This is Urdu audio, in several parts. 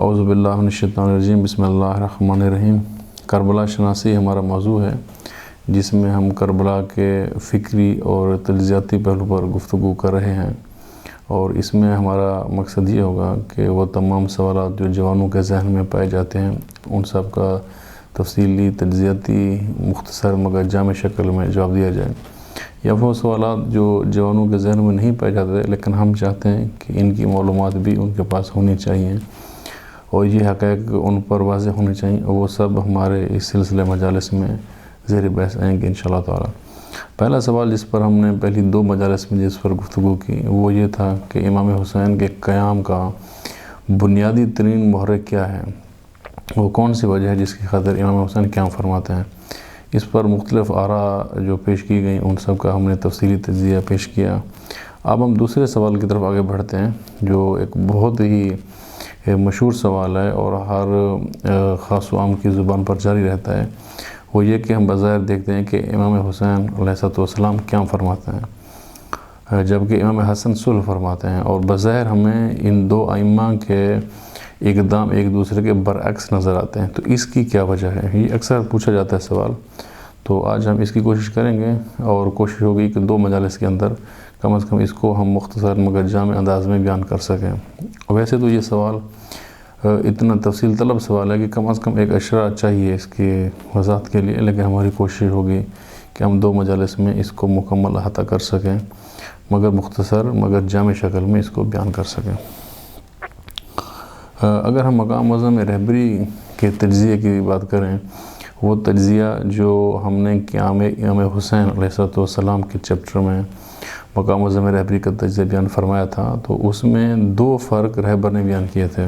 اعوذ باللہ من الشیطان الرجیم، بسم اللہ الرحمن الرحیم۔ کربلا شناسی ہمارا موضوع ہے، جس میں ہم کربلا کے فکری اور تجزیاتی پہلو پر گفتگو کر رہے ہیں، اور اس میں ہمارا مقصد یہ ہوگا کہ وہ تمام سوالات جو جوانوں کے ذہن میں پائے جاتے ہیں ان سب کا تفصیلی تجزیاتی مختصر مگر جامع شکل میں جواب دیا جائے، یا وہ سوالات جو جوانوں کے ذہن میں نہیں پائے جاتے لیکن ہم چاہتے ہیں کہ ان کی معلومات بھی ان کے پاس ہونی چاہیے اور یہ حقائق ان پر واضح ہونے چاہیے، اور وہ سب ہمارے اس سلسلے مجالس میں زیر بحث آئیں گے انشاءاللہ تعالی۔ پہلا سوال جس پر ہم نے پہلی 2 مجالس میں جس پر گفتگو کی وہ یہ تھا کہ امام حسین کے قیام کا بنیادی ترین محرک کیا ہے، وہ کون سی وجہ ہے جس کی خاطر امام حسین قیام فرماتے ہیں۔ اس پر مختلف آراء جو پیش کی گئیں ان سب کا ہم نے تفصیلی تجزیہ پیش کیا۔ اب ہم دوسرے سوال کی طرف آگے بڑھتے ہیں، جو ایک بہت ہی مشہور سوال ہے اور ہر خاص و عام کی زبان پر جاری رہتا ہے۔ وہ یہ کہ ہم بظاہر دیکھتے ہیں کہ امام حسین علیہ السلام قیام فرماتے ہیں جبکہ امام حسن صلح فرماتے ہیں، اور بظاہر ہمیں ان 2 ائمہ کے اقدام ایک دوسرے کے برعکس نظر آتے ہیں، تو اس کی کیا وجہ ہے؟ یہ اکثر پوچھا جاتا ہے سوال، تو آج ہم اس کی کوشش کریں گے، اور کوشش ہوگی کہ 2 مجالس کے اندر کم از کم اس کو ہم مختصر مگر جامع انداز میں بیان کر سکیں۔ ویسے تو یہ سوال اتنا تفصیل طلب سوال ہے کہ کم از کم ایک اشرہ چاہیے اس کی وضاحت کے لیے، لیکن ہماری کوشش ہوگی کہ ہم 2 مجالس میں اس کو مکمل احاطہ کر سکیں، مگر مختصر مگر جامع شکل میں اس کو بیان کر سکیں۔ اگر ہم مقام معظم رہبری کے تجزیے کی بات کریں، وہ تجزیہ جو ہم نے قیام امام حسین علیہ السلام کے چیپٹر میں مقام معظم رہبری کا تجزیہ بیان فرمایا تھا، تو اس میں 2 فرق رہبر نے بیان کیے تھے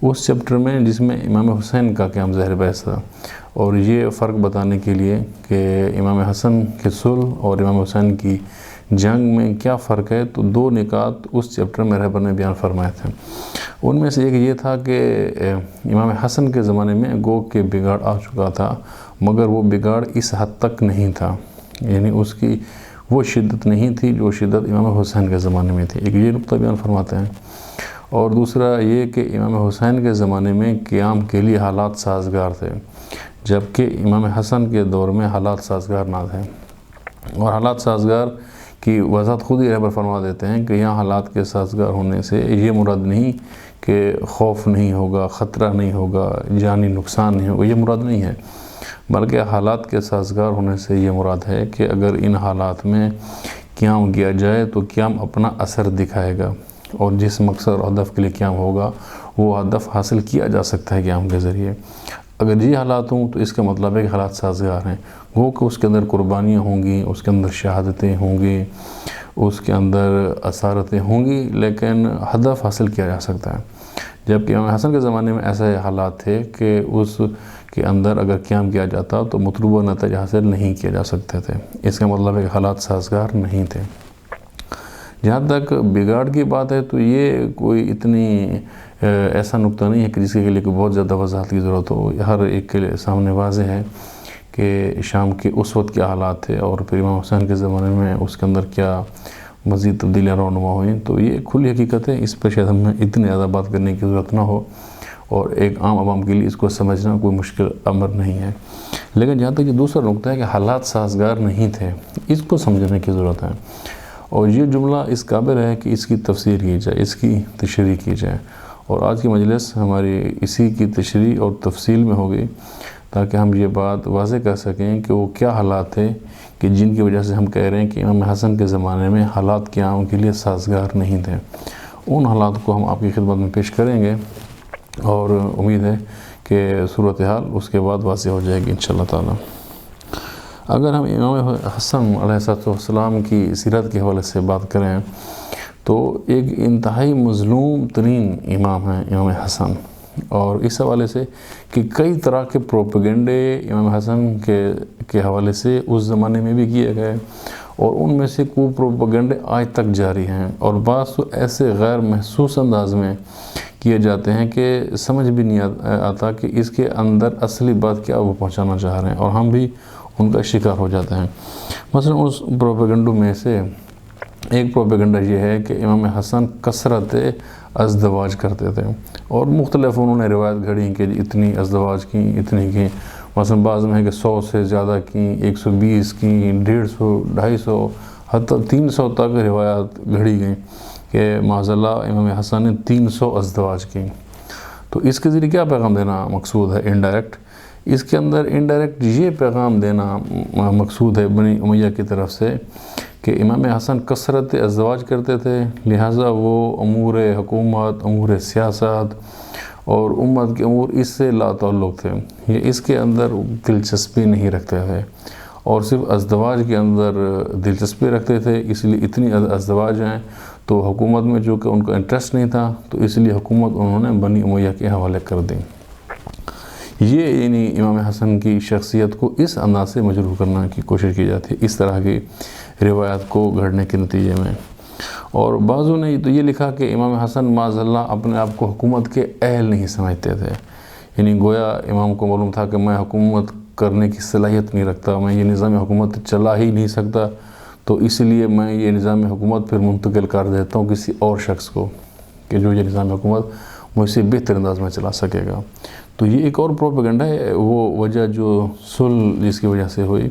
اس چیپٹر میں، جس میں امام حسین کا قیام ظاہر بحث تھا، اور یہ فرق بتانے کے لیے کہ امام حسن کے صلح اور امام حسین کی جنگ میں کیا فرق ہے، تو 2 نکات اس چیپٹر میں رہبر نے بیان فرمائے تھے۔ ان میں سے ایک یہ تھا کہ امام حسن کے زمانے میں گو کہ بگاڑ آ چکا تھا، مگر وہ بگاڑ اس حد تک نہیں تھا، یعنی اس کی وہ شدت نہیں تھی جو شدت امام حسین کے زمانے میں تھی، ایک یہ نقطہ بیان فرماتے ہیں۔ اور دوسرا یہ کہ امام حسین کے زمانے میں قیام کے لیے حالات سازگار تھے، جبکہ امام حسن کے دور میں حالات سازگار نہ تھے، اور حالات سازگار کی وضاحت خود ہی رہبر فرما دیتے ہیں کہ یہاں حالات کے سازگار ہونے سے یہ مراد نہیں کہ خوف نہیں ہوگا، خطرہ نہیں ہوگا، جانی نقصان نہیں ہوگا، یہ مراد نہیں ہے، بلکہ حالات کے سازگار ہونے سے یہ مراد ہے کہ اگر ان حالات میں قیام کیا جائے تو قیام اپنا اثر دکھائے گا، اور جس مقصد اور ہدف کے لیے قیام ہوگا وہ ہدف حاصل کیا جا سکتا ہے قیام کے ذریعے۔ اگر یہ حالات ہوں تو اس کا مطلب ہے کہ حالات سازگار ہیں، وہ کہ اس کے اندر قربانیاں ہوں گی، اس کے اندر شہادتیں ہوں گی، اس کے اندر اسارتیں ہوں گی، لیکن ہدف حاصل کیا جا سکتا ہے۔ جبکہ امام حسن کے زمانے میں ایسے حالات تھے کہ اس کے اندر اگر قیام کیا جاتا تو مطلوبہ نتائج حاصل نہیں کیا جا سکتے تھے، اس کا مطلب ہے کہ حالات سازگار نہیں تھے۔ جہاں تک بگاڑ کی بات ہے تو یہ کوئی اتنی ایسا نقطہ نہیں ہے کہ جس کے لیے کوئی بہت زیادہ وضاحت کی ضرورت ہو، ہر ایک کے لیے سامنے واضح ہے کہ شام کے اس وقت کیا حالات تھے، اور پھر امام حسین کے زمانے میں اس کے اندر کیا مزید تبدیلیاں رونما ہوئیں، تو یہ کھلی حقیقت ہے، اس پہ شاید ہمیں اتنی زیادہ بات کرنے کی ضرورت نہ ہو، اور ایک عام عوام کے لیے اس کو سمجھنا کوئی مشکل امر نہیں ہے۔ لیکن جہاں تک یہ دوسرا نقطہ ہے کہ حالات سازگار نہیں تھے، اس کو سمجھنے کی ضرورت ہے، اور یہ جملہ اس قابل ہے کہ اس کی تفسیر کی جائے، اس کی تشریح کی جائے، اور آج کی مجلس ہماری اسی کی تشریح اور تفصیل میں ہوگی، تاکہ ہم یہ بات واضح کر سکیں کہ وہ کیا حالات تھے کہ جن کی وجہ سے ہم کہہ رہے ہیں کہ امام حسن کے زمانے میں حالات قیام کے لیے سازگار نہیں تھے۔ ان حالات کو ہم آپ کی خدمت میں پیش کریں گے، اور امید ہے کہ صورتحال اس کے بعد واضح ہو جائے گی انشاءاللہ تعالی۔ اگر ہم امام حسن علیہ السلام کی سیرت کے حوالے سے بات کریں تو ایک انتہائی مظلوم ترین امام ہیں امام حسن، اور اس حوالے سے کہ کئی طرح کے پروپیگنڈے امام حسن کے حوالے سے اس زمانے میں بھی کیے گئے، اور ان میں سے کوئی پروپیگنڈے آج تک جاری ہیں، اور بعض تو ایسے غیر محسوس انداز میں کیے جاتے ہیں کہ سمجھ بھی نہیں آتا کہ اس کے اندر اصلی بات کیا وہ پہنچانا چاہ رہے ہیں، اور ہم بھی ان کا شکار ہو جاتے ہیں۔ مثلا اس پروپیگنڈوں میں سے ایک پروپیگنڈا یہ ہے کہ امام حسن کثرت ازدواج کرتے تھے، اور مختلف انہوں نے روایت گھڑی کہ اتنی ازدواج کی، اتنی کی، مثلا بعض میں ہے کہ 100 سے زیادہ کی، 120 کی، 150، 250، حتیٰ 300 تک روایات گھڑی گئیں کہ معاذ اللہ امام حسن نے 300 ازدواج کی۔ تو اس کے ذریعے کیا پیغام دینا مقصود ہے؟ انڈائریکٹ، اس کے اندر انڈائریکٹ یہ پیغام دینا مقصود ہے بنی امیہ کی طرف سے کہ امام حسن کثرت ازدواج کرتے تھے، لہٰذا وہ امور حکومت، امور سیاست اور امت کے امور اس سے لا تعلق تھے، یہ اس کے اندر دلچسپی نہیں رکھتے تھے، اور صرف ازدواج کے اندر دلچسپی رکھتے تھے۔ اس لیے اتنی ازدواج ہیں تو حکومت میں جو کہ ان کا انٹرسٹ نہیں تھا، تو اس لیے حکومت انہوں نے بنی امیہ کے حوالے کر دی۔ یہ یعنی امام حسن کی شخصیت کو اس انداز سے مجروح کرنے کی کوشش کی جاتی ہے، اس طرح کی روایات کو گھڑنے کے نتیجے میں۔ اور بعضوں نے تو یہ لکھا کہ امام حسن معاذ اللہ اپنے آپ کو حکومت کے اہل نہیں سمجھتے تھے، یعنی گویا امام کو معلوم تھا کہ میں حکومت کرنے کی صلاحیت نہیں رکھتا، میں یہ نظام حکومت چلا ہی نہیں سکتا، تو اس لیے میں یہ نظام حکومت پھر منتقل کر دیتا ہوں کسی اور شخص کو کہ جو یہ نظام حکومت مجھ سے بہتر انداز میں چلا سکے گا۔ تو یہ ایک اور پروپیگنڈا ہے، وہ وجہ جو صلح جس کی وجہ سے ہوئی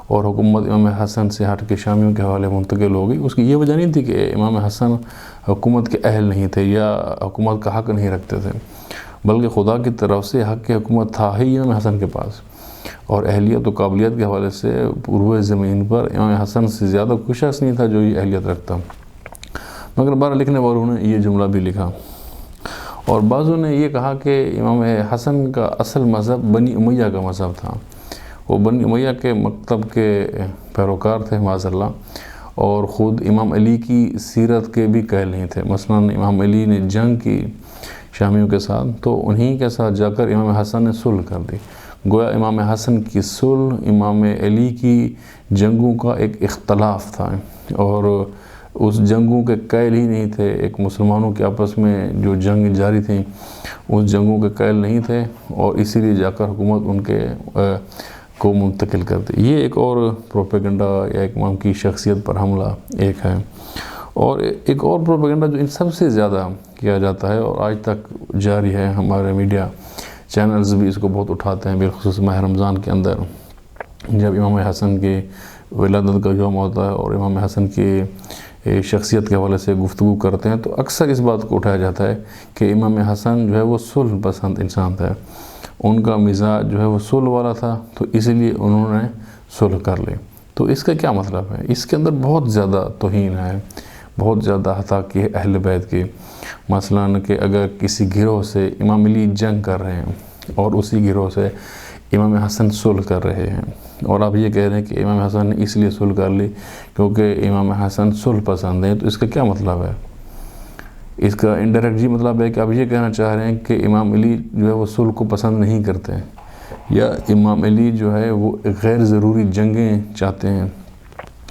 اور حکومت امام حسن سے ہٹ کے شامیوں کے حوالے منتقل ہو گئی، اس کی یہ وجہ نہیں تھی کہ امام حسن حکومت کے اہل نہیں تھے یا حکومت کا حق نہیں رکھتے تھے، بلکہ خدا کی طرف سے حق حکومت تھا ہی امام حسن کے پاس، اور اہلیت و قابلیت کے حوالے سے روئے زمین پر امام حسن سے زیادہ کوئی شخص نہیں تھا جو یہ اہلیت رکھتا۔ مگر بارہ لکھنے والوں نے یہ جملہ بھی لکھا، اور بعضوں نے یہ کہا کہ امام حسن کا اصل مذہب بنی امیہ کا مذہب تھا، وہ بنی امیہ کے مکتب کے پیروکار تھے معاذ اللہ، اور خود امام علی کی سیرت کے بھی قائل نہیں تھے۔ مثلا امام علی نے جنگ کی شامیوں کے ساتھ، تو انہی کے ساتھ جا کر امام حسن نے صلح کر دی، گویا امام حسن کی صلح امام علی کی جنگوں کا ایک اختلاف تھا، اور اس جنگوں کے قائل ہی نہیں تھے، ایک مسلمانوں کے آپس میں جو جنگ جاری تھیں اس جنگوں کے قائل نہیں تھے، اور اسی لیے جا کر حکومت ان کے کو منتقل کر دی۔ یہ ایک اور پروپیگنڈا یا ایک امام کی شخصیت پر حملہ ایک ہے، اور ایک اور پروپیگنڈا جو ان سب سے زیادہ کیا جاتا ہے اور آج تک جاری ہے، ہمارے میڈیا چینلز بھی اس کو بہت اٹھاتے ہیں، بالخصوص ماہ رمضان کے اندر جب امام حسن کے ولادت کا یوم ہوتا ہے اور امام حسن کی شخصیت کے حوالے سے گفتگو کرتے ہیں، تو اکثر اس بات کو اٹھایا جاتا ہے کہ امام حسن جو ہے وہ صلح پسند انسان تھا، ان کا مزاج جو ہے وہ صلح والا تھا، تو اس لیے انہوں نے صلح کر لی۔ تو اس کا کیا مطلب ہے؟ اس کے اندر بہت زیادہ توہین ہے، بہت زیادہ حتا کی ہے اہل بیت کی۔ مثلا کہ اگر کسی گروہ سے امام علی جنگ کر رہے ہیں اور اسی گروہ سے امام حسن صلح کر رہے ہیں، اور آپ یہ کہہ رہے ہیں کہ امام حسن نے اس لیے صلح کر لی کیونکہ امام حسن صلح پسند ہیں، تو اس کا کیا مطلب ہے؟ اس کا انڈائریکٹ یہ مطلب ہے کہ آپ یہ کہنا چاہ رہے ہیں کہ امام علی جو ہے وہ صلح کو پسند نہیں کرتے ہیں، یا امام علی جو ہے وہ غیر ضروری جنگیں چاہتے ہیں،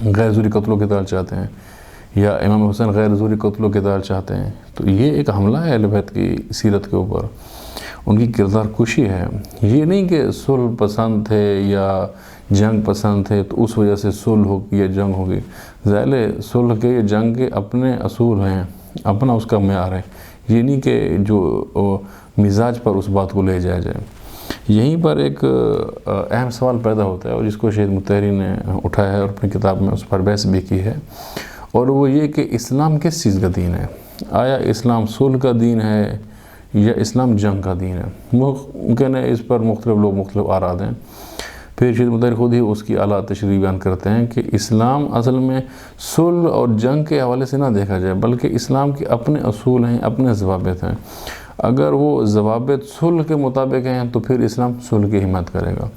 غیر ضروری قتل و قتال چاہتے ہیں، یا امام حسین غیر ضروری قتل و قتال چاہتے ہیں۔ تو یہ ایک حملہ ہے اہل بیت کی سیرت کے اوپر، ان کی کردار کشی ہے۔ یہ نہیں کہ صلح پسند تھے یا جنگ پسند تھے تو اس وجہ سے صلح ہوگی یا جنگ ہوگی۔ ظاہر ہے صلح کے یا جنگ کے اپنے اصول ہیں، اپنا اس کا معیار ہے، یہ نہیں کہ جو مزاج پر اس بات کو لے جایا جائے۔ یہیں پر ایک اہم سوال پیدا ہوتا ہے، اور جس کو شہید مطہری نے اٹھایا ہے اور اپنی کتاب میں اس پر بحث بھی کی ہے، اور وہ یہ کہ اسلام کس چیز کا دین ہے؟ آیا اسلام صلح کا دین ہے یا اسلام جنگ کا دین ہے؟ ممکن ہے اس پر مختلف لوگ مختلف آراء دیں۔ پھر شہید مطہری خود ہی اس کی اعلیٰ تشریح بیان کرتے ہیں کہ اسلام اصل میں صلح اور جنگ کے حوالے سے نہ دیکھا جائے، بلکہ اسلام کے اپنے اصول ہیں، اپنے ضوابط ہیں۔ اگر وہ ضوابط صلح کے مطابق ہیں تو پھر اسلام صلح کی حمایت کرے گا،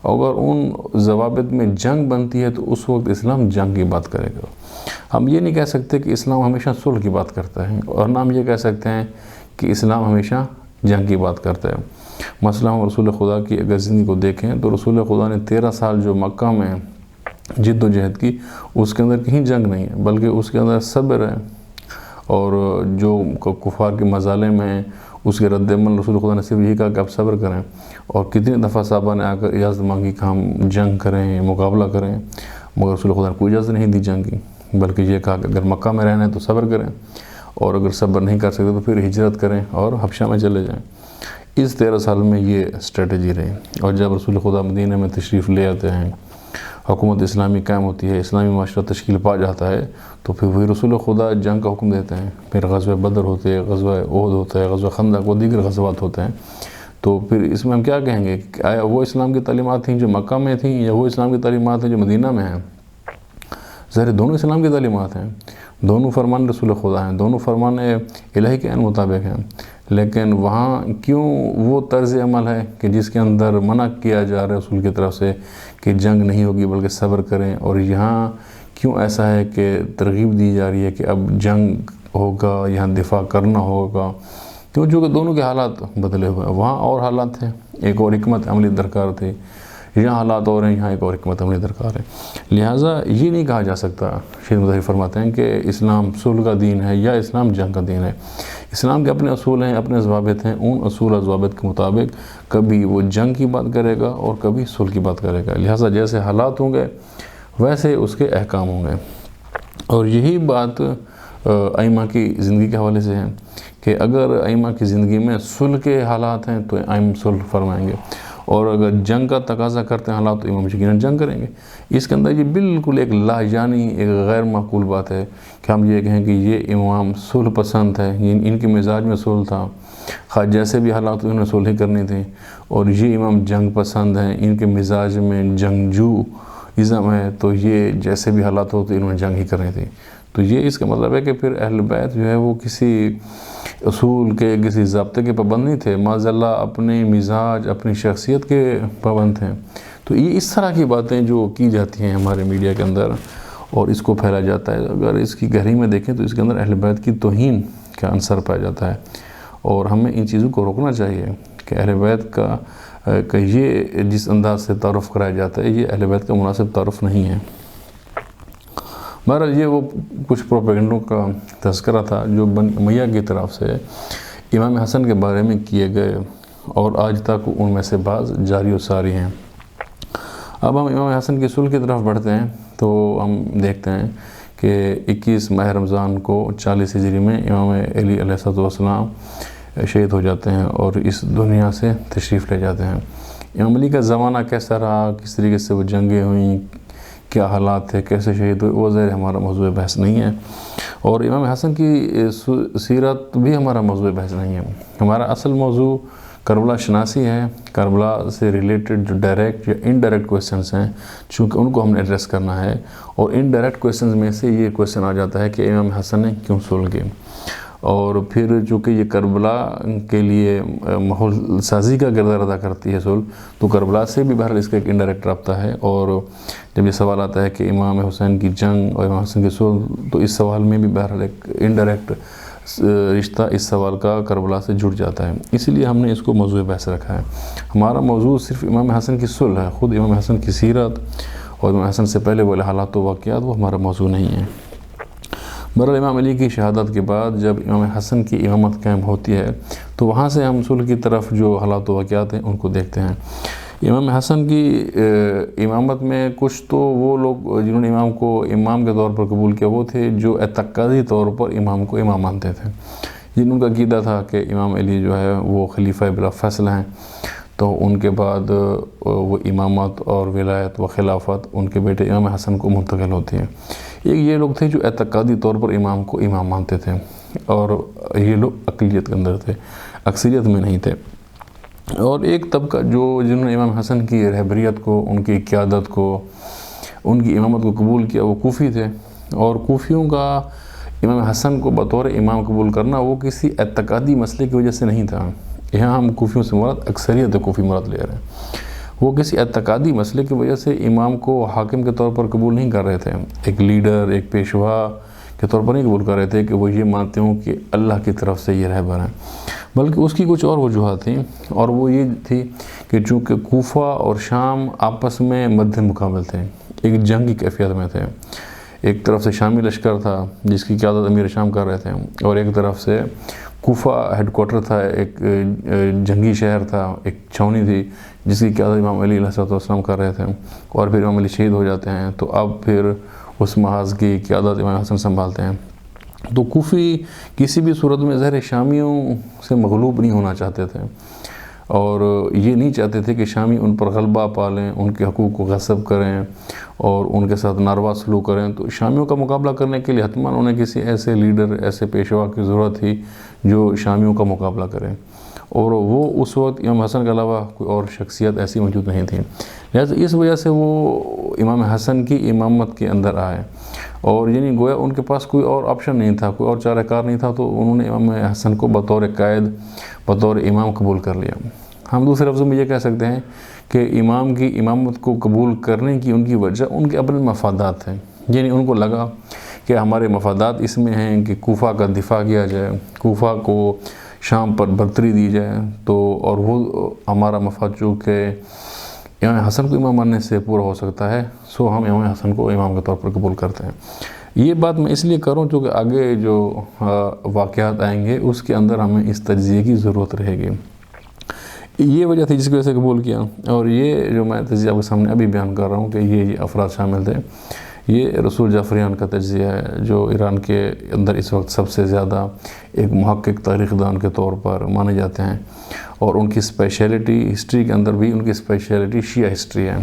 اگر ان ضوابط میں جنگ بنتی ہے تو اس وقت اسلام جنگ کی بات کرے گا۔ ہم یہ نہیں کہہ سکتے کہ اسلام ہمیشہ صلح کی بات کرتا ہے، اور نہ ہم یہ کہہ سکتے ہیں کہ اسلام ہمیشہ جنگ کی بات کرتا ہے۔ مثلا ہم رسول خدا کی اگر زندگی کو دیکھیں تو رسول خدا نے 13 سال جو مکہ میں جد و جہد کی، اس کے اندر کہیں جنگ نہیں ہے، بلکہ اس کے اندر صبر ہے، اور جو کفار کے مظالم ہیں اس کے رد عمل رسول خدا نے صرف یہی کہا کہ آپ صبر کریں، اور کتنی دفعہ صحابہ نے آ کر اجازت مانگی کہ ہم جنگ کریں، مقابلہ کریں، مگر رسول خدا نے کوئی اجازت نہیں دی جنگ کی، بلکہ یہ کہا کہ اگر مکہ میں رہنا ہے تو صبر کریں۔ اور اگر صبر نہیں کر سکتے تو پھر ہجرت کریں اور حبشہ میں چلے جائیں۔ اس 13 سال میں یہ اسٹریٹجی رہی، اور جب رسول خدا مدینہ میں تشریف لے آتے ہیں، حکومت اسلامی قائم ہوتی ہے، اسلامی معاشرہ تشکیل پا جاتا ہے، تو پھر وہی رسول خدا جنگ کا حکم دیتے ہیں۔ پھر غزوہ بدر ہوتے ہیں، غزوہ احد ہوتا ہے، غزوہ خندق و دیگر غزوات ہوتے ہیں۔ تو پھر اس میں ہم کیا کہیں گے کہ آیا وہ اسلام کی تعلیمات تھیں جو مکہ میں تھیں، یا وہ اسلام کی تعلیمات ہیں جو مدینہ میں ہیں؟ ظاہر دونوں اسلام کی تعلیمات ہیں، دونوں فرمان رسول خدا ہیں، دونوں فرمان الہی کے عین مطابق ہیں، لیکن وہاں کیوں وہ طرز عمل ہے کہ جس کے اندر منع کیا جا رہا ہے رسول کی طرف سے کہ جنگ نہیں ہوگی بلکہ صبر کریں، اور یہاں کیوں ایسا ہے کہ ترغیب دی جا رہی ہے کہ اب جنگ ہوگا، یہاں دفاع کرنا ہوگا؟ کیوں؟ چونکہ دونوں کے حالات بدلے ہوئے ہیں، وہاں اور حالات تھے، ایک اور حکمت عملی درکار تھی، یہاں حالات اور ہیں، یہاں ایک اور حکمت عملی درکار ہے۔ لہٰذا یہ نہیں کہا جا سکتا، شیخ مظہری فرماتے ہیں کہ اسلام صلح کا دین ہے یا اسلام جنگ کا دین ہے۔ اسلام کے اپنے اصول ہیں، اپنے ضوابط ہیں، ان اصول اور ضوابط کے مطابق کبھی وہ جنگ کی بات کرے گا اور کبھی صلح کی بات کرے گا۔ لہٰذا جیسے حالات ہوں گے ویسے اس کے احکام ہوں گے، اور یہی بات ائمہ کی زندگی کے حوالے سے ہے کہ اگر ائمہ کی زندگی میں صلح کے حالات ہیں تو ائمہ صلح فرمائیں گے، اور اگر جنگ کا تقاضا کرتے ہیں حالات تو امام یقیناً جنگ کریں گے۔ اس کے اندر یہ بالکل ایک لاجانی، ایک غیر معقول بات ہے کہ ہم یہ کہیں کہ یہ امام صلح پسند ہے، ان کے مزاج میں صلح تھا، خواہ جیسے بھی حالات انہوں نے صلح ہی کرنی تھی، اور یہ امام جنگ پسند ہیں، ان کے مزاج میں جنگجو ازم ہے، تو یہ جیسے بھی حالات ہوتے انہوں نے جنگ ہی کرنی تھی۔ تو یہ اس کا مطلب ہے کہ پھر اہل بیت جو ہے وہ کسی اصول کے، کسی ضابطے کے پابند نہیں تھے، معاذ اللہ اپنے مزاج، اپنی شخصیت کے پابند تھے۔ تو یہ اس طرح کی باتیں جو کی جاتی ہیں ہمارے میڈیا کے اندر اور اس کو پھیلا جاتا ہے، اگر اس کی گہرائی میں دیکھیں تو اس کے اندر اہل بیت کی توہین کا عنصر پایا جاتا ہے، اور ہمیں ان چیزوں کو روکنا چاہیے کہ اہل بیت کا یہ جس انداز سے تعارف کرایا جاتا ہے یہ اہل بیت کا مناسب تعارف نہیں ہے۔ بہرحال یہ وہ کچھ پروپیگنڈوں کا تذکرہ تھا جو بنی امیہ کی طرف سے امام حسن کے بارے میں کیے گئے، اور آج تک ان میں سے بعض جاری و ساری ہیں۔ اب ہم امام حسن کی صلح کی طرف بڑھتے ہیں تو ہم دیکھتے ہیں کہ 21 ماہ رمضان کو 40 ہجری میں امام علی علیہ السلام شہید ہو جاتے ہیں اور اس دنیا سے تشریف لے جاتے ہیں۔ امام علی کا زمانہ کیسا رہا، کس طریقے سے وہ جنگیں ہوئیں، کیا حالات تھے، کیسے شہید ہوئے، وہ ظاہر ہمارا موضوع بحث نہیں ہے، اور امام حسن کی سیرت بھی ہمارا موضوع بحث نہیں ہے۔ ہمارا اصل موضوع کربلا شناسی ہے، کربلا سے ریلیٹڈ جو ڈائریکٹ یا انڈائریکٹ کویسچنز ہیں چونکہ ان کو ہم نے ایڈریس کرنا ہے، اور انڈائریکٹ کویسچنز میں سے یہ کویسچن آ جاتا ہے کہ امام حسن نے کیوں صلح کی، اور پھر چونکہ یہ کربلا کے لیے ماحول سازی کا کردار ادا کرتی ہے صلح، تو کربلا سے بھی بہرحال اس کا ایک انڈائریکٹ رابطہ ہے، اور جب یہ سوال آتا ہے کہ امام حسین کی جنگ اور امام حسن کی صلح، تو اس سوال میں بھی بہرحال ایک انڈائریکٹ رشتہ اس سوال کا کربلا سے جڑ جاتا ہے، اسی لیے ہم نے اس کو موضوع بحث رکھا ہے۔ ہمارا موضوع صرف امام حسن کی صلح ہے، خود امام حسن کی سیرت اور امام حسن سے پہلے والے حالات و واقعات وہ ہمارا موضوع نہیں ہے۔ بہرحال امام علی کی شہادت کے بعد جب امام حسن کی امامت قائم ہوتی ہے تو وہاں سے ہم صلح کی طرف جو حالات و واقعات ہیں ان کو دیکھتے ہیں۔ امام حسن کی امامت میں کچھ تو وہ لوگ جنہوں نے امام کو امام کے طور پر قبول کیا وہ تھے جو اعتقادی طور پر امام کو امام مانتے تھے، جن کا عقیدہ تھا کہ امام علی جو ہے وہ خلیفہ بلا فیصلہ ہیں، تو ان کے بعد وہ امامت اور ولایت و خلافت ان کے بیٹے امام حسن کو منتقل ہوتی ہے۔ ایک یہ لوگ تھے جو اعتقادی طور پر امام کو امام مانتے تھے، اور یہ لوگ اقلیت کے اندر تھے، اکثریت میں نہیں تھے۔ اور ایک طبقہ جنہوں نے امام حسن کی رہبریت کو، ان کی قیادت کو، ان کی امامت کو قبول کیا وہ کوفی تھے، اور کوفیوں کا امام حسن کو بطور امام قبول کرنا وہ کسی اعتقادی مسئلے کی وجہ سے نہیں تھا۔ یہاں ہم کوفیوں سے مراد اکثریت کوفی مراد لے رہے ہیں، وہ کسی اعتقادی مسئلے کی وجہ سے امام کو حاکم کے طور پر قبول نہیں کر رہے تھے، ایک لیڈر، ایک پیشوا کے طور پر نہیں قبول کر رہے تھے کہ وہ یہ مانتے ہوں کہ اللہ کی طرف سے یہ رہبر ہیں، بلکہ اس کی کچھ اور وجوہات تھیں، اور وہ یہ تھی کہ چونکہ کوفہ اور شام آپس میں مد مقابل تھے، ایک جنگی کیفیت میں تھے، ایک طرف سے شامی لشکر تھا جس کی قیادت امیر شام کر رہے تھے، اور ایک طرف سے کوفہ ہیڈ کوارٹر تھا، ایک جنگی شہر تھا، ایک چھاؤنی تھی جس کی قیادت امام علی علیہ السلام کر رہے تھے، اور پھر امام علی شہید ہو جاتے ہیں، تو اب پھر اس محاذ کی قیادت امام حسن سنبھالتے ہیں۔ تو کوفی کسی بھی صورت میں ظاہر شامیوں سے مغلوب نہیں ہونا چاہتے تھے، اور یہ نہیں چاہتے تھے کہ شامی ان پر غلبہ پالیں، ان کے حقوق کو غصب کریں اور ان کے ساتھ ناروا سلوک کریں۔ تو شامیوں کا مقابلہ کرنے کے لیے حتماً انہیں کسی ایسے لیڈر، ایسے پیشوا کی ضرورت تھی جو شامیوں کا مقابلہ کریں، اور وہ اس وقت امام حسن کے علاوہ کوئی اور شخصیت ایسی موجود نہیں تھی۔ لہٰذا اس وجہ سے وہ امام حسن کی امامت کے اندر آئے، اور یعنی گویا ان کے پاس کوئی اور آپشن نہیں تھا، کوئی اور چارہ کار نہیں تھا، تو انہوں نے امام حسن کو بطور قائد، بطور امام قبول کر لیا۔ ہم دوسرے لفظوں میں یہ کہہ سکتے ہیں کہ امام کی امامت کو قبول کرنے کی ان کی وجہ ان کے اپنے مفادات ہیں، یعنی ان کو لگا کہ ہمارے مفادات اس میں ہیں کہ کوفہ کا دفاع کیا جائے، کوفہ کو شام پر برتری دی جائے، تو اور وہ ہمارا مفاد چونکہ امام حسن کو امام ماننے سے پورا ہو سکتا ہے، سو ہم امام حسن کو امام کے طور پر قبول کرتے ہیں۔ یہ بات میں اس لیے کروں چونکہ آگے جو واقعات آئیں گے اس کے اندر ہمیں اس تجزیے کی ضرورت رہے گی۔ یہ وجہ تھی جس کی وجہ سے قبول کیا، اور یہ جو میں تجزیہ آپ کے سامنے ابھی بیان کر رہا ہوں کہ یہ افراد شامل تھے، یہ رسول جعفریان کا تجزیہ ہے، جو ایران کے اندر اس وقت سب سے زیادہ ایک محقق تاریخ دان کے طور پر مانے جاتے ہیں، اور ان کی اسپیشلٹی ہسٹری کے اندر بھی ان کی اسپیشلٹی شیعہ ہسٹری ہے۔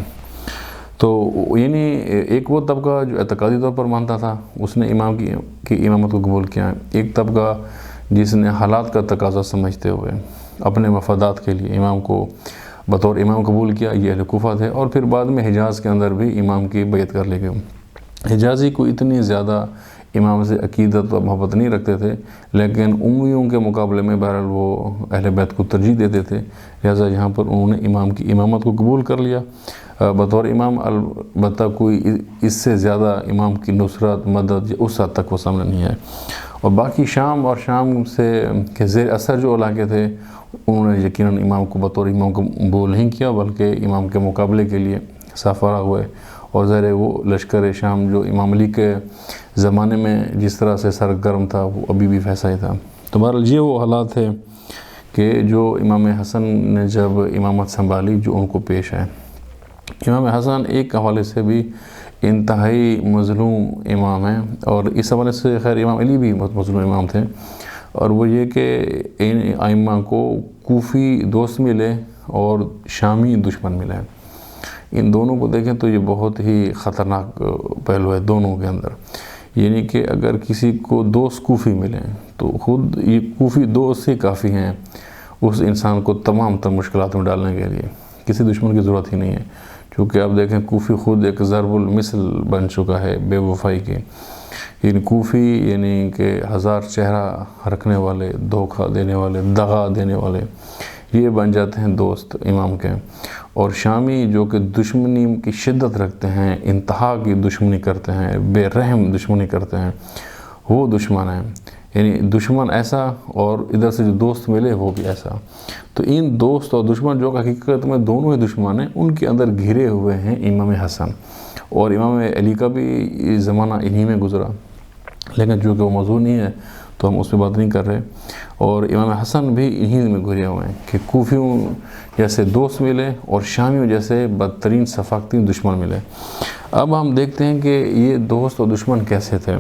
تو یعنی ایک وہ طبقہ جو اعتقادی طور پر مانتا تھا، اس نے امام کی امامت کو قبول کیا، ایک طبقہ جس نے حالات کا تقاضا سمجھتے ہوئے اپنے مفادات کے لیے امام کو بطور امام قبول کیا، یہ اہل کوفہ تھے، اور پھر بعد میں حجاز کے اندر بھی امام کی بیعت کر لی گئی۔ حجازی کو اتنی زیادہ امام سے عقیدت و محبت نہیں رکھتے تھے، لیکن امیوں کے مقابلے میں بہرحال وہ اہل بیت کو ترجیح دیتے تھے، لہذا یہاں پر انہوں نے امام کی امامت کو قبول کر لیا بطور امام۔ البتہ کوئی اس سے زیادہ امام کی نصرت، مدد اس حد تک وہ سامنے نہیں ہے، اور باقی شام اور شام سے کے زیر اثر جو علاقے تھے انہوں نے یقیناً امام کو بطور امام قبول نہیں کیا، بلکہ امام کے مقابلے کے لیے سرفراہ ہوئے، اور ظاہر ہے وہ لشکر شام جو امام علی کے زمانے میں جس طرح سے سرگرم تھا وہ ابھی بھی ویسا ہی تھا۔ تو بہرحال یہ وہ حالات ہے کہ جو امام حسن نے جب امامت سنبھالی جو ان کو پیش آئے۔ امام حسن ایک حوالے سے بھی انتہائی مظلوم امام ہیں، اور اس حوالے سے خیر امام علی بھی بہت مظلوم امام تھے، اور وہ یہ کہ ان ائمہ کو کوفی دوست ملے اور شامی دشمن ملے۔ ان دونوں کو دیکھیں تو یہ بہت ہی خطرناک پہلو ہے دونوں کے اندر، یعنی کہ اگر کسی کو دوست کوفی ملیں تو خود یہ کوفی دوست ہی کافی ہیں اس انسان کو تمام تر مشکلات میں ڈالنے کے لیے، کسی دشمن کی ضرورت ہی نہیں ہے، کیونکہ آپ دیکھیں کوفی خود ایک ضرب المثل بن چکا ہے بے وفائی کے، یعنی کوفی یعنی کہ ہزار چہرہ رکھنے والے، دھوکہ دینے والے، دغا دینے والے، یہ بن جاتے ہیں دوست امام کے، اور شامی جو کہ دشمنی کی شدت رکھتے ہیں، انتہا کی دشمنی کرتے ہیں، بے رحم دشمنی کرتے ہیں، وہ دشمن ہیں، یعنی دشمن ایسا اور ادھر سے جو دوست ملے وہ بھی ایسا۔ تو ان دوست اور دشمن جو حقیقت میں دونوں ہی دشمن ہیں، ان کے اندر گھرے ہوئے ہیں امام حسن، اور امام علی کا بھی زمانہ انہی میں گزرا، لیکن چونکہ وہ موضوع نہیں ہے تو ہم اس پہ بات نہیں کر رہے، اور امام حسن بھی انہی میں گھرے ہوئے ہیں کہ کوفیوں جیسے دوست ملے اور شامیوں جیسے بدترین ثقافتی دشمن ملے۔ اب ہم دیکھتے ہیں کہ یہ دوست اور دشمن کیسے تھے۔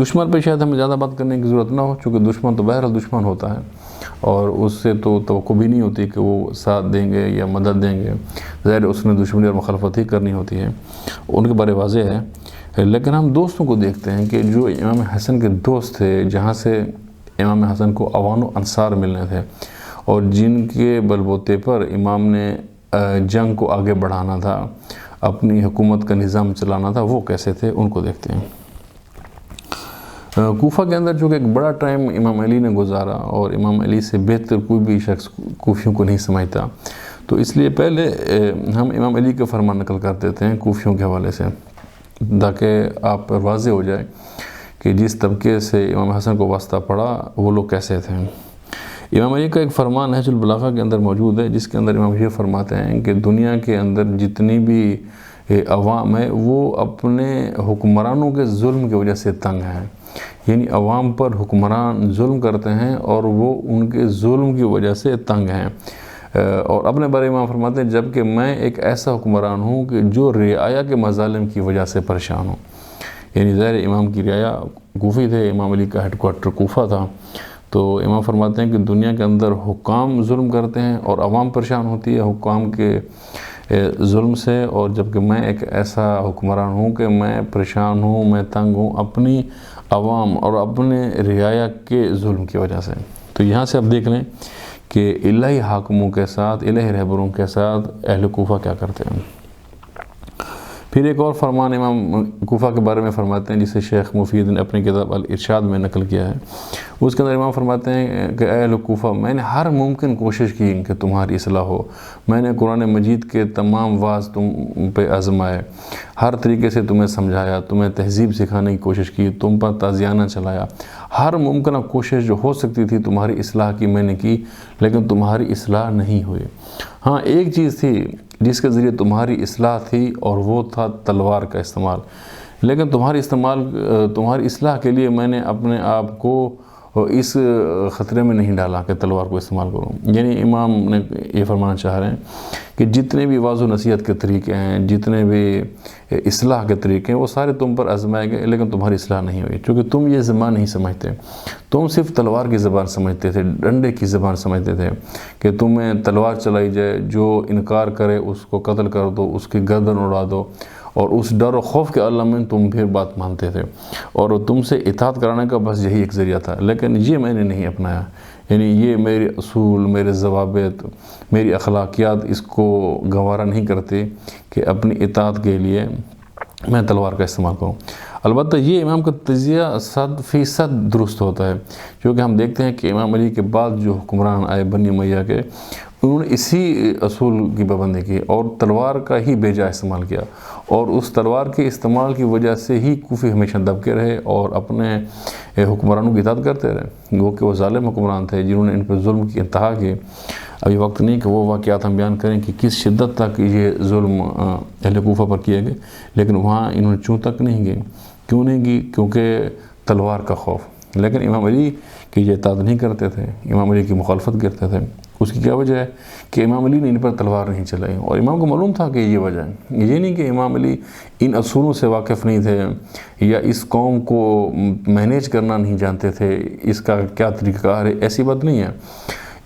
دشمن پہ شاید ہمیں زیادہ بات کرنے کی ضرورت نہ ہو، چونکہ دشمن تو بہرحال دشمن ہوتا ہے، اور اس سے تو توقع بھی نہیں ہوتی کہ وہ ساتھ دیں گے یا مدد دیں گے، ظاہر اس نے دشمنی اور مخالفت ہی کرنی ہوتی ہے، ان کے بارے واضح ہے۔ لیکن ہم دوستوں کو دیکھتے ہیں کہ جو امام حسن کے دوست تھے، جہاں سے امام حسن کو اوان و انصار ملنے تھے، اور جن کے بل بوتے پر امام نے جنگ کو آگے بڑھانا تھا، اپنی حکومت کا نظام چلانا تھا، وہ کیسے تھے ان کو دیکھتے ہیں۔ کوفہ کے اندر جو کہ ایک بڑا ٹائم امام علی نے گزارا، اور امام علی سے بہتر کوئی بھی شخص کوفیوں کو نہیں سمجھتا، تو اس لیے پہلے ہم امام علی کے فرمان نقل کر دیتے ہیں کوفیوں کے حوالے سے، تاکہ آپ پر واضح ہو جائے کہ جس طبقے سے امام حسن کو واسطہ پڑا وہ لوگ کیسے تھے۔ امام علی کا ایک فرمان نہج البلاغہ کے اندر موجود ہے، جس کے اندر امام یہ فرماتے ہیں کہ دنیا کے اندر جتنی بھی عوام ہے وہ اپنے حکمرانوں کے ظلم کی وجہ سے تنگ ہیں، یعنی عوام پر حکمران ظلم کرتے ہیں اور وہ ان کے ظلم کی وجہ سے تنگ ہیں، اور اپنے بارے میں فرماتے ہیں جبکہ میں ایک ایسا حکمران ہوں کہ جو رعایا کے مظالم کی وجہ سے پریشان ہوں، یعنی ظاہر امام کی رعایا کوفی تھے، امام علی کا ہیڈ کوارٹر کوفہ تھا۔ تو امام فرماتے ہیں کہ دنیا کے اندر حکام ظلم کرتے ہیں اور عوام پریشان ہوتی ہے حکام کے ظلم سے، اور جبکہ میں ایک ایسا حکمران ہوں کہ میں پریشان ہوں، میں تنگ ہوں اپنی عوام اور اپنے رعایا کے ظلم کی وجہ سے۔ تو یہاں سے اب دیکھ لیں کہ الہی حاکموں کے ساتھ، الہی رہبروں کے ساتھ اہل کوفہ کیا کرتے ہیں۔ پھر ایک اور فرمان امام کوفہ کے بارے میں فرماتے ہیں جسے شیخ مفید نے اپنی کتاب الارشاد میں نقل کیا ہے۔ اس کے اندر امام فرماتے ہیں کہ اے اہل کوفہ، میں نے ہر ممکن کوشش کی کہ تمہاری اصلاح ہو، میں نے قرآن مجید کے تمام واعظ تم پہ آزمائے، ہر طریقے سے تمہیں سمجھایا، تمہیں تہذیب سکھانے کی کوشش کی، تم پر تازیانہ چلایا، ہر ممکنہ کوشش جو ہو سکتی تھی تمہاری اصلاح کی میں نے کی، لیکن تمہاری اصلاح نہیں ہوئی۔ ہاں ایک چیز تھی جس کے ذریعے تمہاری اصلاح تھی اور وہ تھا تلوار کا استعمال، لیکن تمہاری اصلاح کے لیے میں نے اپنے آپ کو اس خطرے میں نہیں ڈالا کہ تلوار کو استعمال کروں۔ یعنی امام نے یہ فرمانا چاہ رہے ہیں کہ جتنے بھی واعظ و نصیحت کے طریقے ہیں، جتنے بھی اصلاح کے طریقے ہیں، وہ سارے تم پر آزمائے گئے، لیکن تمہاری اصلاح نہیں ہوئی، کیونکہ تم یہ زبان نہیں سمجھتے، تم صرف تلوار کی زبان سمجھتے تھے، ڈنڈے کی زبان سمجھتے تھے کہ تمہیں تلوار چلائی جائے، جو انکار کرے اس کو قتل کر دو، اس کی گردن اڑا دو، اور اس ڈر و خوف کے عالم میں تم پھر بات مانتے تھے، اور تم سے اطاعت کرانے کا بس یہی ایک ذریعہ تھا، لیکن یہ میں نے نہیں اپنایا۔ یعنی یہ میرے اصول، میرے ضوابط، میری اخلاقیات اس کو گوارا نہیں کرتے کہ اپنی اطاعت کے لیے میں تلوار کا استعمال کروں۔ البتہ یہ امام کا تجزیہ 100% درست ہوتا ہے، کیونکہ ہم دیکھتے ہیں کہ امام علی کے بعد جو حکمران آئے بنی امیہ کے، انہوں نے اسی اصول کی پابندی کی اور تلوار کا ہی بیجا استعمال کیا، اور اس تلوار کے استعمال کی وجہ سے ہی کوفی ہمیشہ دبکے رہے اور اپنے حکمرانوں کی اطاعت کرتے رہے، وہ کہ وہ ظالم حکمران تھے جنہوں نے ان پر ظلم کی انتہا کی۔ ابھی وقت نہیں کہ وہ واقعات ہم بیان کریں کہ کس شدت تک یہ ظلم اہل کوفہ پر کیے گئے، لیکن وہاں انہوں نے چوں تک نہیں گئے۔ کیوں نہیں گئی؟ کیونکہ تلوار کا خوف۔ لیکن امام علی کی یہ اطاعت نہیں کرتے تھے، امام علی کی مخالفت کرتے تھے۔ اس کی کیا وجہ ہے کہ امام علی نے ان پر تلوار نہیں چلائی، اور امام کو معلوم تھا کہ یہ وجہ ہے۔ یہ نہیں کہ امام علی ان اصولوں سے واقف نہیں تھے یا اس قوم کو مینیج کرنا نہیں جانتے تھے، اس کا کیا طریقہ کار ہے، ایسی بات نہیں ہے۔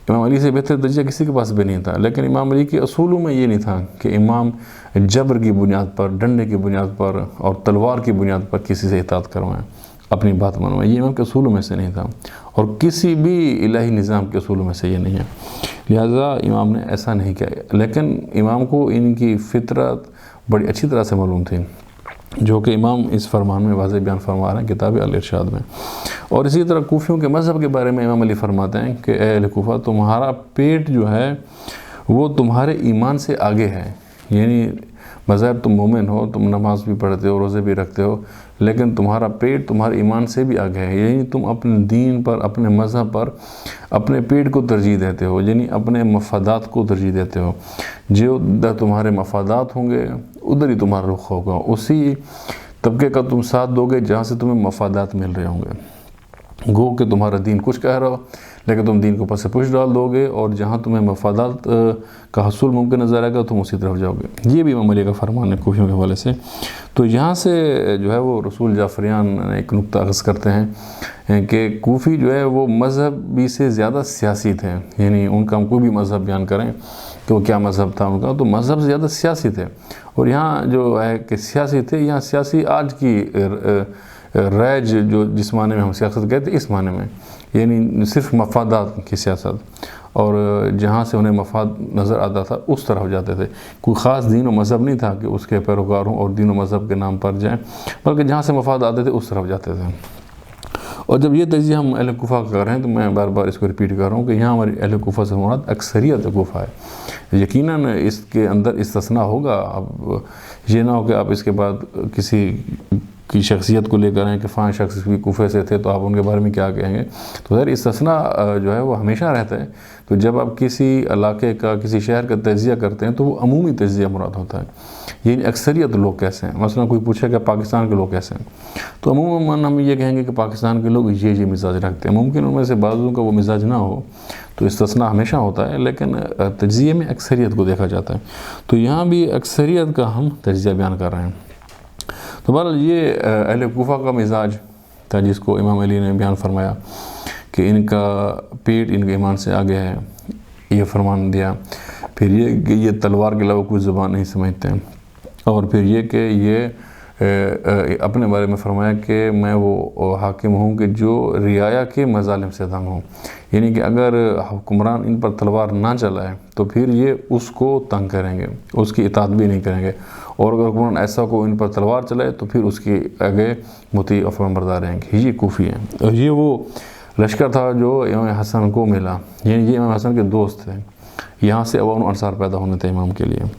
امام علی سے بہتر درجہ کسی کے پاس بھی نہیں تھا، لیکن امام علی کے اصولوں میں یہ نہیں تھا کہ امام جبر کی بنیاد پر، ڈنڈے کی بنیاد پر اور تلوار کی بنیاد پر کسی سے اطاعت کروائیں، اپنی بات منوائیں۔ یہ امام کے اصولوں میں سے نہیں تھا، اور کسی بھی الہی نظام کے اصولوں میں سے یہ نہیں ہے، لہذا امام نے ایسا نہیں کیا۔ لیکن امام کو ان کی فطرت بڑی اچھی طرح سے معلوم تھی، جو کہ امام اس فرمان میں واضح بیان فرما رہے ہیں کتاب الارشاد میں۔ اور اسی طرح کوفیوں کے مذہب کے بارے میں امام علی فرماتے ہیں کہ اے اہل کوفہ، تمہارا پیٹ جو ہے وہ تمہارے ایمان سے آگے ہے۔ یعنی بظاہر تم مومن ہو، تم نماز بھی پڑھتے ہو، روزے بھی رکھتے ہو، لیکن تمہارا پیٹ تمہارے ایمان سے بھی آگے ہے۔ یعنی تم اپنے دین پر، اپنے مذہب پر اپنے پیٹ کو ترجیح دیتے ہو، یعنی اپنے مفادات کو ترجیح دیتے ہو۔ جو تمہارے مفادات ہوں گے ادھر ہی تمہارا رخ ہوگا، اسی طبقے کا تم ساتھ دو گے جہاں سے تمہیں مفادات مل رہے ہوں گے۔ گو کہ تمہارا دین کچھ کہہ رہا ہو، لیکن تم دین کو پس پش ڈال دو گے، اور جہاں تمہیں مفادات کا حصول ممکن نظر آئے گا تم اسی طرف جاؤ گے۔ یہ بھی امام علی کا فرمان ہے کوفیوں کے حوالے سے۔ تو یہاں سے جو ہے وہ رسول جعفریان ایک نقطہ اخذ کرتے ہیں کہ کوفی جو ہے وہ مذہبی سے زیادہ سیاسی تھے۔ یعنی ان کا ہم کوئی بھی مذہب بیان کریں کہ وہ کیا مذہب تھا ان کا، تو مذہب سے زیادہ سیاسی تھے۔ اور یہاں جو ہے کہ سیاسی تھے، یہاں سیاسی آج کی رائج جو جس معنی میں ہم سیاست کہتے ہیں اس معنی میں، یعنی صرف مفادات کی سیاست، اور جہاں سے انہیں مفاد نظر آتا تھا اس طرف جاتے تھے۔ کوئی خاص دین و مذہب نہیں تھا کہ اس کے پیروکار ہوں اور دین و مذہب کے نام پر جائیں، بلکہ جہاں سے مفاد آتے تھے اس طرف جاتے تھے۔ اور جب یہ تجزیہ ہم اہل کوفہ کا کر رہے ہیں تو میں بار بار اس کو ریپیٹ کر رہا ہوں کہ یہاں ہماری اہل کوفہ سے مراد اکثریت کوفہ ہے۔ یقیناً اس کے اندر استثناء ہوگا، اب یہ نہ ہو کہ آپ اس کے بعد کسی کی شخصیت کو لے کر ہیں کہ فلاں شخص بھی کوفے سے تھے تو آپ ان کے بارے میں کیا کہیں گے۔ تو ظاہر استثناء جو ہے وہ ہمیشہ رہتا ہے۔ تو جب آپ کسی علاقے کا، کسی شہر کا تجزیہ کرتے ہیں تو وہ عمومی تجزیہ مراد ہوتا ہے، یعنی اکثریت لوگ کیسے ہیں۔ مثلا کوئی پوچھے کہ پاکستان کے لوگ کیسے ہیں، تو عموماً ہم یہ کہیں گے کہ پاکستان کے لوگ یہ مزاج رکھتے ہیں۔ ممکن ان میں سے بعضوں کا وہ مزاج نہ ہو، تو استثناء ہمیشہ ہوتا ہے، لیکن تجزیے میں اکثریت کو دیکھا جاتا ہے۔ تو یہاں بھی اکثریت کا ہم تجزیہ بیان کر رہے ہیں۔ تو بہرحال یہ اہل کوفہ کا مزاج تھا، جس کو امام علی نے بیان فرمایا کہ ان کا پیٹ ان کے ایمان سے آگے ہے، یہ فرمان دیا۔ پھر یہ کہ یہ تلوار کے علاوہ کوئی زبان نہیں سمجھتے ہیں، اور پھر یہ کہ یہ اپنے بارے میں فرمایا کہ میں وہ حاکم ہوں کہ جو رعایا کے مظالم سے تنگ ہوں، یعنی کہ اگر حکمران ان پر تلوار نہ چلائے تو پھر یہ اس کو تنگ کریں گے، اس کی اطاعت بھی نہیں کریں گے، اور اگر حکمران ایسا کو ان پر تلوار چلائے تو پھر اس کے آگے مطیع و فرمانبردار رہیں گے۔ یہ کوفی ہیں، اور یہ وہ لشکر تھا جو امام حسن کو ملا، یعنی یہ امام حسن کے دوست تھے، یہاں سے عوام انصار پیدا ہونے تھے امام کے لیے۔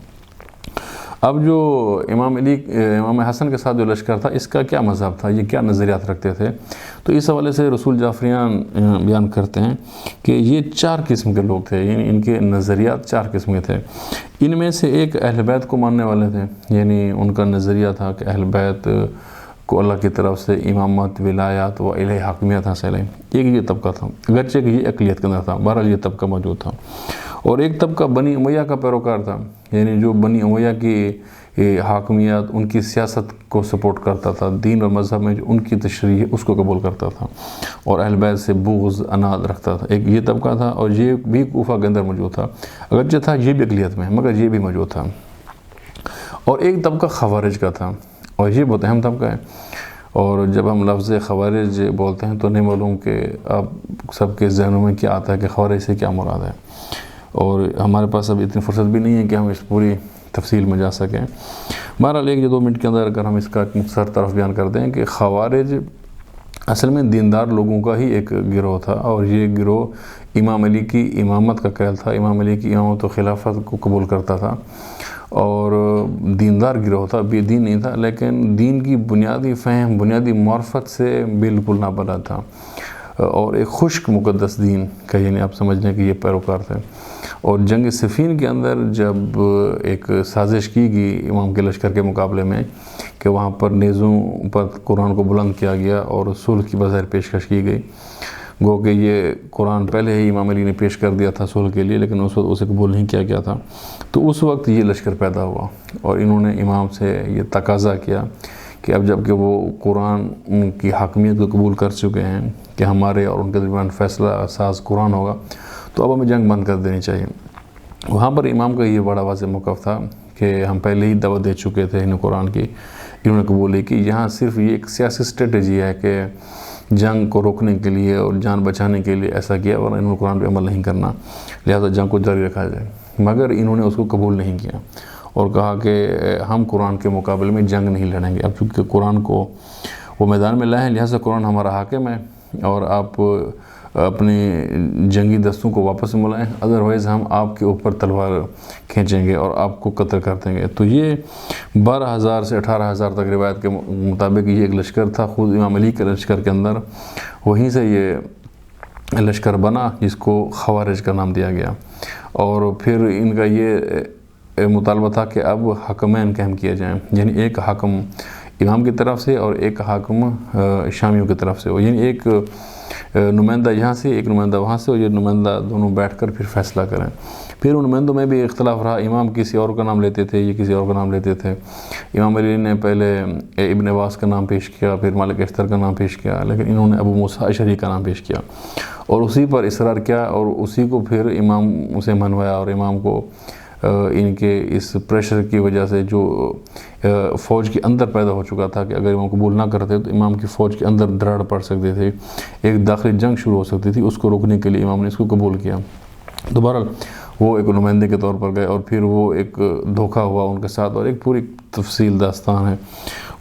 اب جو امام حسن کے ساتھ جو لشکر تھا، اس کا کیا مذہب تھا، یہ کیا نظریات رکھتے تھے، تو اس حوالے سے رسول جعفریان بیان کرتے ہیں کہ یہ 4 قسم کے لوگ تھے، یعنی ان کے نظریات 4 قسم کے تھے۔ ان میں سے ایک اہل بیت کو ماننے والے تھے، یعنی ان کا نظریہ تھا کہ اہل بیت کو اللہ کی طرف سے امامت، ولایات و الہی حاکمیت حاصل ہے۔ ایک یہ طبقہ تھا، اگرچہ کہ یہ اقلیت کے اندر تھا، بہرحال یہ طبقہ موجود تھا۔ اور ایک طبقہ بنی امیہ کا پیروکار تھا، یعنی جو بنی امیہ کی حاکمیت، ان کی سیاست کو سپورٹ کرتا تھا، دین اور مذہب میں جو ان کی تشریح ہے اس کو قبول کرتا تھا، اور اہل بیت سے بغض عناد رکھتا تھا۔ ایک یہ طبقہ تھا، اور یہ بھی کوفہ کے اندر موجود تھا، اگرچہ تھا یہ بھی اقلیت میں، مگر یہ بھی موجود تھا۔ اور ایک طبقہ خوارج کا تھا، اور یہ بہت اہم طبقہ ہے، اور جب ہم لفظ خوارج بولتے ہیں تو نہیں معلوم کہ آپ سب کے ذہنوں میں کیا آتا ہے کہ خوارج سے کیا مراد ہے، اور ہمارے پاس اب اتنی فرصت بھی نہیں ہے کہ ہم اس پوری تفصیل میں جا سکیں۔ بہرحال 1 یا 2 منٹ کے اندر اگر ہم اس کا مختصر طرف بیان کر دیں کہ خوارج اصل میں دیندار لوگوں کا ہی ایک گروہ تھا، اور یہ گروہ امام علی کی امامت کا قائل تھا، امام علی کی امامت و خلافت کو قبول کرتا تھا، اور دیندار گروہ تھا، بے دین نہیں تھا، لیکن دین کی بنیادی فہم، بنیادی معرفت سے بالکل نابلد تھا، اور ایک خشک مقدس دین کا، یعنی آپ سمجھ لیں کہ یہ پیروکار تھے۔ اور جنگ صفین کے اندر جب ایک سازش کی گئی امام کے لشکر کے مقابلے میں کہ وہاں پر نیزوں پر قرآن کو بلند کیا گیا اور صلح کی بظاہر پیشکش کی گئی، گو کہ یہ قرآن پہلے ہی امام علی نے پیش کر دیا تھا صلح کے لیے، لیکن اس وقت اسے قبول نہیں کیا گیا تھا، تو اس وقت یہ لشکر پیدا ہوا، اور انہوں نے امام سے یہ تقاضا کیا کہ اب جب کہ وہ قرآن کی حاکمیت کو قبول کر چکے ہیں کہ ہمارے اور ان کے درمیان فیصلہ ساز قرآن ہوگا، تو اب ہمیں جنگ بند کر دینی چاہیے۔ وہاں پر امام کا یہ بڑا واضح موقف تھا کہ ہم پہلے ہی دعوت دے چکے تھے انہیں قرآن کی، انہوں نے قبول کی، یہاں صرف یہ ایک سیاسی اسٹریٹجی ہے کہ جنگ کو روکنے کے لیے اور جان بچانے کے لیے ایسا کیا، اور انہوں نے قرآن پہ عمل نہیں کرنا، لہذا جنگ کو جاری رکھا جائے، مگر انہوں نے اس کو قبول نہیں کیا اور کہا کہ ہم قرآن کے مقابلے میں جنگ نہیں لڑیں گے۔ اب چونکہ قرآن کو وہ میدان میں لائے ہیں، لہذا قرآن ہمارا حاکم ہے، اور آپ اپنے جنگی دستوں کو واپس ملائیں، ادروائز ہم آپ کے اوپر تلوار کھینچیں گے اور آپ کو قتل کر دیں گے۔ تو یہ 12,000 سے 18,000 تک روایت کے مطابق یہ ایک لشکر تھا، خود امام علی کے لشکر کے اندر، وہیں سے یہ لشکر بنا جس کو خوارج کا نام دیا گیا۔ اور پھر ان کا یہ مطالبہ تھا کہ اب حاکمین قائم کیے جائیں، یعنی ایک حاکم امام کی طرف سے اور ایک حاکم شامیوں کی طرف سے ہو، یعنی ایک نمائندہ یہاں سے ایک نمائندہ وہاں سے، اور یہ نمائندہ دونوں بیٹھ کر پھر فیصلہ کریں۔ پھر ان نمائندوں میں بھی اختلاف رہا، امام کسی اور کا نام لیتے تھے، یہ کسی اور کا نام لیتے تھے۔ امام علی نے پہلے ابن عباس کا نام پیش کیا، پھر مالک اشتر کا نام پیش کیا، لیکن انہوں نے ابو موسیٰ اشعری کا نام پیش کیا اور اسی پر اصرار کیا، اور اسی کو پھر امام اسے منوایا، اور امام کو ان کے اس پریشر کی وجہ سے جو فوج کے اندر پیدا ہو چکا تھا کہ اگر امام قبول نہ کرتے تو امام کی فوج کے اندر دراڑ پڑ سکتی تھی، ایک داخلی جنگ شروع ہو سکتی تھی، اس کو روکنے کے لیے امام نے اس کو قبول کیا۔ تو بہرحال وہ ایک نمائندے کے طور پر گئے، اور پھر وہ ایک دھوکہ ہوا ان کے ساتھ، اور ایک پوری تفصیل داستان ہے،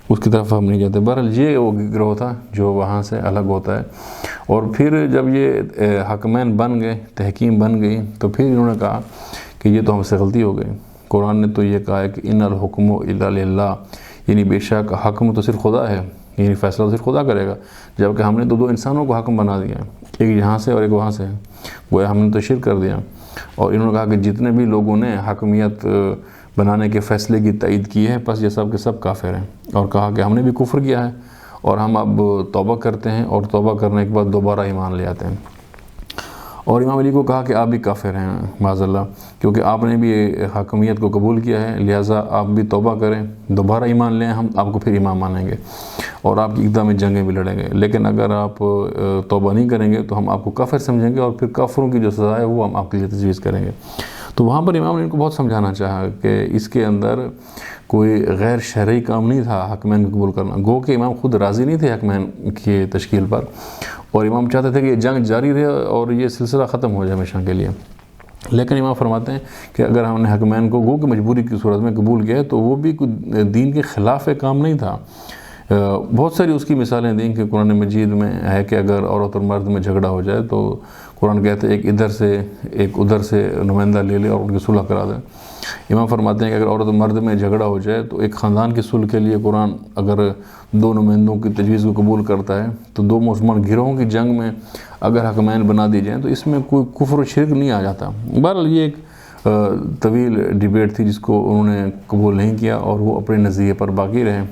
اس کی طرف ہم نہیں جاتے۔ بہرحال یہ وہ گروہ تھا جو وہاں سے الگ ہوتا ہے، اور پھر جب یہ حاکمین بن گئے، تحکیم بن گئی، تو پھر انہوں نے کہا کہ یہ تو ہم سے غلطی ہو گئی، قرآن نے تو یہ کہا ہے کہ ان الحکم الا للہ، یعنی بے شک حکم تو صرف خدا ہے، یعنی فیصلہ تو صرف خدا کرے گا، جبکہ ہم نے دو انسانوں کو حکم بنا دیا ہے، ایک یہاں سے اور ایک وہاں سے، گویا ہم نے تو شرک کر دیا۔ اور انہوں نے کہا کہ جتنے بھی لوگوں نے حاکمیت بنانے کے فیصلے کی تائید کی ہے، بس یہ سب کے سب کافر ہیں، اور کہا کہ ہم نے بھی کفر کیا ہے اور ہم اب توبہ کرتے ہیں، اور توبہ کرنے کے بعد دوبارہ ایمان لے آتے ہیں۔ اور امام علی کو کہا کہ آپ بھی کافر ہیں معاذ اللہ، کیونکہ آپ نے بھی حاکمیت کو قبول کیا ہے، لہٰذا آپ بھی توبہ کریں، دوبارہ ایمان لیں، ہم آپ کو پھر امام مانیں گے اور آپ کی اقدام میں جنگیں بھی لڑیں گے، لیکن اگر آپ توبہ نہیں کریں گے تو ہم آپ کو کافر سمجھیں گے اور پھر کافروں کی جو سزا ہے وہ ہم آپ کے لیے تجویز کریں گے۔ تو وہاں پر امام نے ان کو بہت سمجھانا چاہا کہ اس کے اندر کوئی غیر شرعی کام نہیں تھا حکمین کو قبول کرنا، گو کہ امام خود راضی نہیں تھے حکمین کی تشکیل پر، اور امام چاہتے تھے کہ یہ جنگ جاری رہے اور یہ سلسلہ ختم ہو جائے ہمیشہ کے لیے، لیکن امام فرماتے ہیں کہ اگر ہم نے حکمین کو گو کہ مجبوری کی صورت میں قبول کیا ہے تو وہ بھی کوئی دین کے خلاف کام نہیں تھا۔ بہت ساری اس کی مثالیں دیں کہ قرآن مجید میں ہے کہ اگر عورت اور مرد میں جھگڑا ہو جائے تو قرآن کہتے ہیں ایک ادھر سے ایک ادھر سے نمائندہ لے لے اور ان کی صلح کرا دیں۔ امام فرماتے ہیں کہ اگر عورت اور مرد میں جھگڑا ہو جائے تو ایک خاندان کی صلح کے لیے قرآن اگر دو نمائندوں کی تجویز کو قبول کرتا ہے تو دو مسلمان گروہوں کی جنگ میں اگر حکمین بنا دی جائیں تو اس میں کوئی کفر و شرک نہیں آ جاتا۔ بہرحال یہ ایک طویل ڈیبیٹ تھی جس کو انہوں نے قبول نہیں کیا اور وہ اپنے نظریے پر باقی رہے،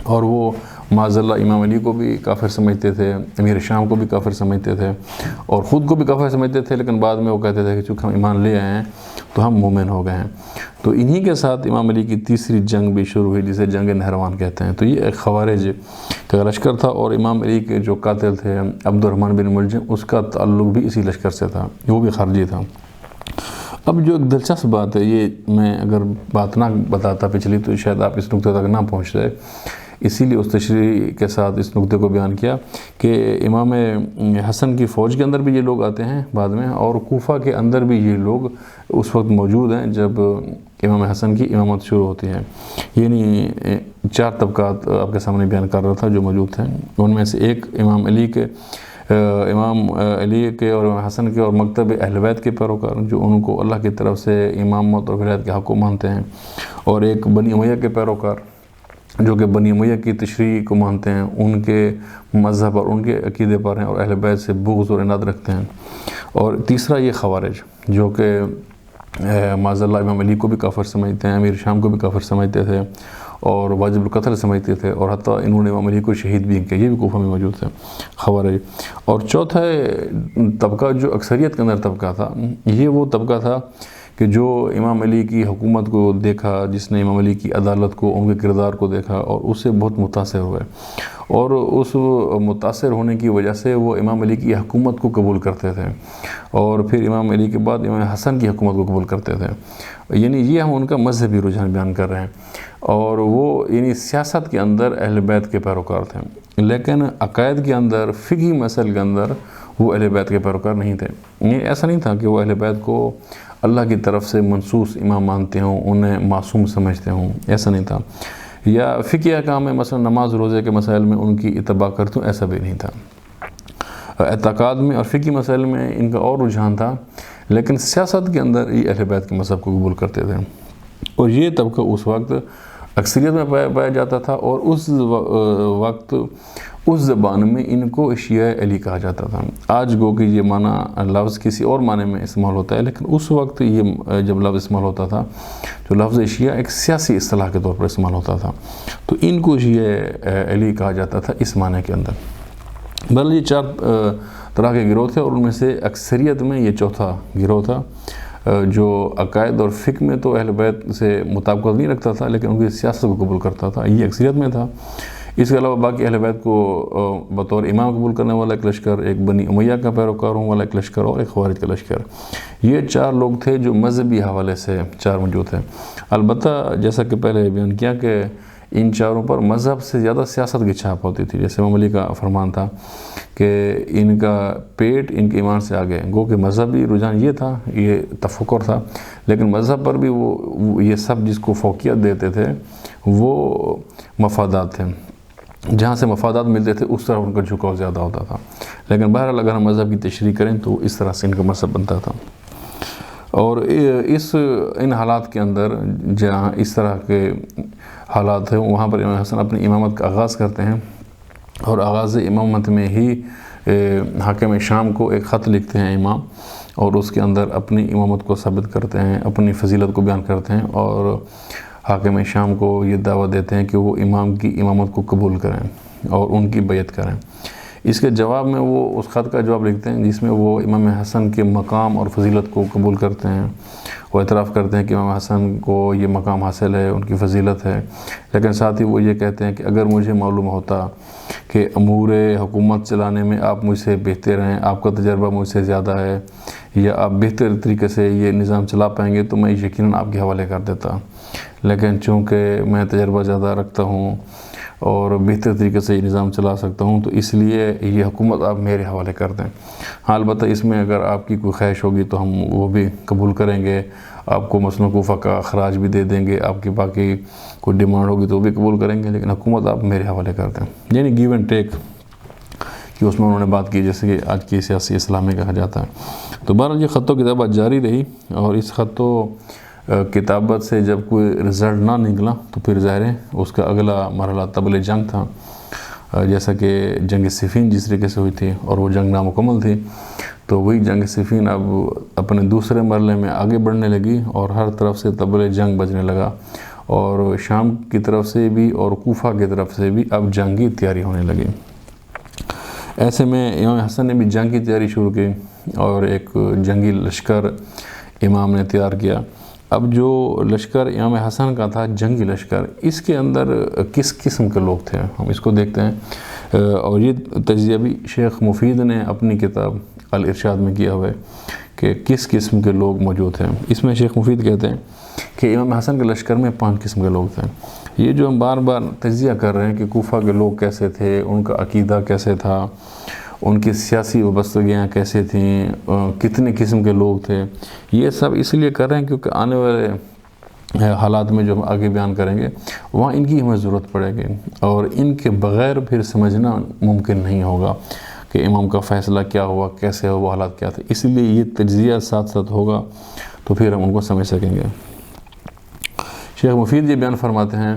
اور وہ معاذ اللہ امام علی کو بھی کافر سمجھتے تھے، امیر شام کو بھی کافر سمجھتے تھے اور خود کو بھی کافر سمجھتے تھے، لیکن بعد میں وہ کہتے تھے کہ چونکہ ہم ایمان لے آئے ہیں تو ہم مومن ہو گئے ہیں۔ تو انہی کے ساتھ امام علی کی تیسری جنگ بھی شروع ہوئی جسے جنگ نہروان کہتے ہیں۔ تو یہ ایک خوارج کا لشکر تھا اور امام علی کے جو قاتل تھے عبد الرحمن بن ملجم اس کا تعلق بھی اسی لشکر سے تھا، وہ بھی خارجی تھا۔ اب جو ایک دلچسپ بات ہے، یہ میں اگر بات نہ بتاتا پچھلی تو شاید آپ اس نقطے تک نہ پہنچ رہے، اسی لیے اس تشریح کے ساتھ اس نقطے کو بیان کیا کہ امام حسن کی فوج کے اندر بھی یہ لوگ آتے ہیں بعد میں، اور کوفہ کے اندر بھی یہ لوگ اس وقت موجود ہیں جب امام حسن کی امامت شروع ہوتی ہے۔ یعنی 4 طبقات آپ کے سامنے بیان کر رہا تھا جو موجود تھے، ان میں سے ایک امام علی کے اور امام حسن کے اور مکتب اہل بیت کے پیروکار جو ان کو اللہ کی طرف سے امامت اور ولایت کے حق کو مانتے ہیں، اور ایک بنی امیہ کے پیروکار جو کہ بنی امیہ کی تشریع کو مانتے ہیں، ان کے مذہب اور ان کے عقیدے پر ہیں اور اہل بیت سے بغض اور عناد رکھتے ہیں، اور تیسرا یہ خوارج جو کہ معاذ اللہ امام علی کو بھی کافر سمجھتے ہیں، امیر شام کو بھی کافر سمجھتے تھے اور واجب القتل سمجھتے تھے، اور حتیٰ انہوں نے امام علی کو شہید بھی کیا، یہ بھی کوفہ میں موجود تھے خوارج۔ اور چوتھا طبقہ جو اکثریت کے اندر طبقہ تھا، یہ وہ طبقہ تھا کہ جو امام علی کی حکومت کو دیکھا، جس نے امام علی کی عدالت کو، ان کے کردار کو دیکھا اور اس سے بہت متاثر ہوئے، اور اس متاثر ہونے کی وجہ سے وہ امام علی کی حکومت کو قبول کرتے تھے، اور پھر امام علی کے بعد امام حسن کی حکومت کو قبول کرتے تھے۔ یعنی یہ ہم ان کا مذہبی رجحان بیان کر رہے ہیں، اور وہ یعنی سیاست کے اندر اہل بیت کے پیروکار تھے، لیکن عقائد کے اندر، فقہی مسائل کے اندر وہ اہل بیت کے پیروکار نہیں تھے۔ یہ ایسا نہیں تھا کہ وہ اہل بیت کو اللہ کی طرف سے منصوص امام مانتے ہوں، انہیں معصوم سمجھتے ہوں، ایسا نہیں تھا، یا فقہی احکام میں مثلا نماز روزے کے مسائل میں ان کی اتباع کرتے ہوں، ایسا بھی نہیں تھا۔ اعتقاد میں اور فقہی مسائل میں ان کا اور رجحان تھا، لیکن سیاست کے اندر یہ اہل بیت کے مذہب کو قبول کرتے تھے، اور یہ طبقہ اس وقت اکثریت میں پایا جاتا تھا، اور اس وقت اس زبان میں ان کو شیعہ علی کہا جاتا تھا۔ آج گو کہ یہ معنی لفظ کسی اور معنی میں استعمال ہوتا ہے، لیکن اس وقت یہ جب لفظ استعمال ہوتا تھا تو لفظ شیعہ ایک سیاسی اصطلاح کے طور پر استعمال ہوتا تھا، تو ان کو شیعہ علی کہا جاتا تھا اس معنی کے اندر۔ بہرحال یہ 4 طرح کے گروہ تھے، اور ان میں سے اکثریت میں یہ چوتھا گروہ تھا جو عقائد اور فقہ میں تو اہل بیت سے مطابقت نہیں رکھتا تھا، لیکن ان کی سیاست کو قبول کرتا تھا، یہ اکثریت میں تھا۔ اس کے علاوہ باقی اہل بیت کو بطور امام قبول کرنے والا ایک لشکر، ایک بنی امیہ کا پیروکاروں والا ایک لشکر، اور ایک خوارج کا لشکر۔ یہ 4 لوگ تھے جو مذہبی حوالے سے 4 موجود تھے۔ البتہ جیسا کہ پہلے بیان کیا کہ ان چاروں پر مذہب سے زیادہ سیاست کی چھاپ ہوتی تھی، جیسے امام علی کا فرمان تھا کہ ان کا پیٹ ان کے ایمان سے آگے، گو کہ مذہبی رجحان یہ تھا، یہ تفکر تھا، لیکن مذہب پر بھی وہ یہ سب جس کو فوقیت دیتے تھے وہ مفادات تھے، جہاں سے مفادات ملتے تھے اس طرح ان کا جھکاؤ زیادہ ہوتا تھا، لیکن بہرحال اگر ہم مذہب کی تشریح کریں تو اس طرح سے ان کا مذہب بنتا تھا۔ اور ان حالات کے اندر جہاں اس طرح کے حالات ہیں، وہاں پر امام حسن اپنی امامت کا آغاز کرتے ہیں، اور آغاز امامت میں ہی حاکم شام کو ایک خط لکھتے ہیں امام، اور اس کے اندر اپنی امامت کو ثابت کرتے ہیں، اپنی فضیلت کو بیان کرتے ہیں، اور حاکم شام کو یہ دعوت دیتے ہیں کہ وہ امام کی امامت کو قبول کریں اور ان کی بیعت کریں۔ اس کے جواب میں وہ اس خط کا جواب لکھتے ہیں جس میں وہ امام حسن کے مقام اور فضیلت کو قبول کرتے ہیں، وہ اعتراف کرتے ہیں کہ امام حسن کو یہ مقام حاصل ہے، ان کی فضیلت ہے، لیکن ساتھ ہی وہ یہ کہتے ہیں کہ اگر مجھے معلوم ہوتا کہ امور حکومت چلانے میں آپ مجھ سے بہتر ہیں، آپ کا تجربہ مجھ سے زیادہ ہے، یا آپ بہتر طریقے سے یہ نظام چلا پائیں گے تو میں یقیناً آپ کے حوالے کر دیتا، لیکن چونکہ میں تجربہ زیادہ رکھتا ہوں اور بہتر طریقے سے یہ نظام چلا سکتا ہوں تو اس لیے یہ حکومت آپ میرے حوالے کر دیں۔ ہاں البتہ اس میں اگر آپ کی کوئی خواہش ہوگی تو ہم وہ بھی قبول کریں گے، آپ کو مثلاً کوفہ کا اخراج بھی دے دیں گے، آپ کی باقی کوئی ڈیمانڈ ہوگی تو وہ بھی قبول کریں گے، لیکن حکومت آپ میرے حوالے کر دیں۔ یعنی گیو اینڈ ٹیک کہ اس میں انہوں نے بات کی، جیسے کہ آج کی سیاسی اسلام میں کہا جاتا ہے۔ تو بہرحال یہ خط و کتابت جاری رہی، اور اس خط و کتابت سے جب کوئی رزلٹ نہ نکلا تو پھر ظاہر ہے اس کا اگلا مرحلہ طبل جنگ تھا، جیسا کہ جنگ صفین جس طریقے سے ہوئی تھی اور وہ جنگ نامکمل تھی، تو وہی جنگ صفین اب اپنے دوسرے مرحلے میں آگے بڑھنے لگی اور ہر طرف سے طبل جنگ بجنے لگا، اور شام کی طرف سے بھی اور کوفہ کی طرف سے بھی اب جنگ کی تیاری ہونے لگی۔ ایسے میں امام حسن نے بھی جنگ کی تیاری شروع کی اور ایک جنگی لشکر امام نے تیار کیا۔ اب جو لشکر امام حسن کا تھا، جنگی لشکر، اس کے اندر کس قسم کے لوگ تھے ہم اس کو دیکھتے ہیں، اور یہ تجزیہ بھی شیخ مفید نے اپنی کتاب الارشاد میں کیا ہوا ہے کہ کس قسم کے لوگ موجود ہیں۔ اس میں شیخ مفید کہتے ہیں کہ امام حسن کے لشکر میں 5 قسم کے لوگ تھے۔ یہ جو ہم بار بار تجزیہ کر رہے ہیں کہ کوفہ کے لوگ کیسے تھے، ان کا عقیدہ کیسے تھا، ان کی سیاسی وابستگیاں کیسے تھیں، کتنے قسم کے لوگ تھے، یہ سب اس لیے کر رہے ہیں کیونکہ آنے والے حالات میں جو ہم آگے بیان کریں گے وہاں ان کی ہمیں ضرورت پڑے گی، اور ان کے بغیر پھر سمجھنا ممکن نہیں ہوگا کہ امام کا فیصلہ کیا ہوا، کیسے ہوا، وہ حالات کیا تھے۔ اس لیے یہ تجزیہ ساتھ ساتھ ہوگا تو پھر ہم ان کو سمجھ سکیں گے۔ شیخ مفید یہ بیان فرماتے ہیں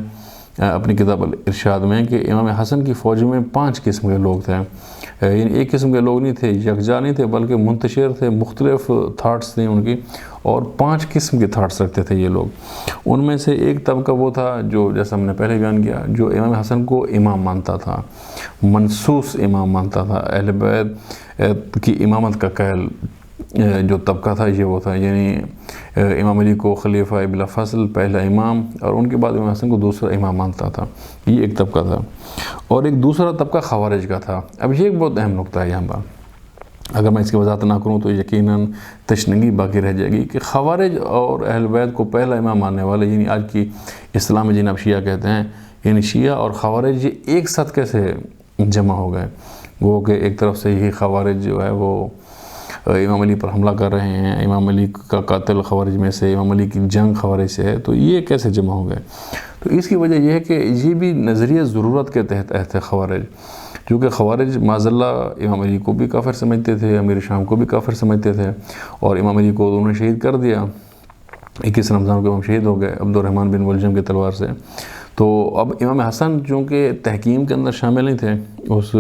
اپنی کتاب الارشاد میں کہ امام حسن کی فوج میں 5 قسم کے لوگ تھے، یعنی ایک قسم کے لوگ نہیں تھے، یکجا نہیں تھے، بلکہ منتشر تھے، مختلف تھاٹس تھے ان کی، اور 5 قسم کے تھاٹس رکھتے تھے یہ لوگ۔ ان میں سے ایک طبقہ وہ تھا جو جیسا ہم نے پہلے بیان کیا، جو امام حسن کو امام مانتا تھا، منصوص امام مانتا تھا، اہل بیت کی امامت کا قائل جو طبقہ تھا یہ وہ تھا، یعنی امام علی کو خلیفہ بلا فصل پہلا امام، اور ان کے بعد امام حسن کو دوسرا امام مانتا تھا، یہ ایک طبقہ تھا۔ اور ایک دوسرا طبقہ خوارج کا تھا۔ اب یہ ایک بہت اہم نقطہ ہے یہاں پر، اگر میں اس کی وضاحت نہ کروں تو یقیناً تشنگی باقی رہ جائے گی کہ خوارج اور اہل بیت کو پہلا امام ماننے والے، یعنی آج کی اسلام میں جنہیں آپ شیعہ کہتے ہیں، یعنی شیعہ اور خوارج یہ ایک ساتھ کیسے جمع ہو گئے؟ وہ کہ ایک طرف سے یہی خوارج جو ہے وہ امام علی پر حملہ کر رہے ہیں، امام علی کا قاتل خوارج میں سے، امام علی کی جنگ خوارج سے ہے، تو یہ کیسے جمع ہو گئے؟ تو اس کی وجہ یہ ہے کہ یہ بھی نظریہ ضرورت کے تحت ہے خوارج، کیونکہ خوارج معاذ اللہ امام علی کو بھی کافر سمجھتے تھے، امیر شام کو بھی کافر سمجھتے تھے، اور امام علی کو انہوں نے شہید کر دیا، 21 رمضان کو امام شہید ہو گئے عبد الرحمن بن ملجم کی تلوار سے۔ تو اب امام حسن چونکہ تحکیم کے اندر شامل نہیں تھے، اس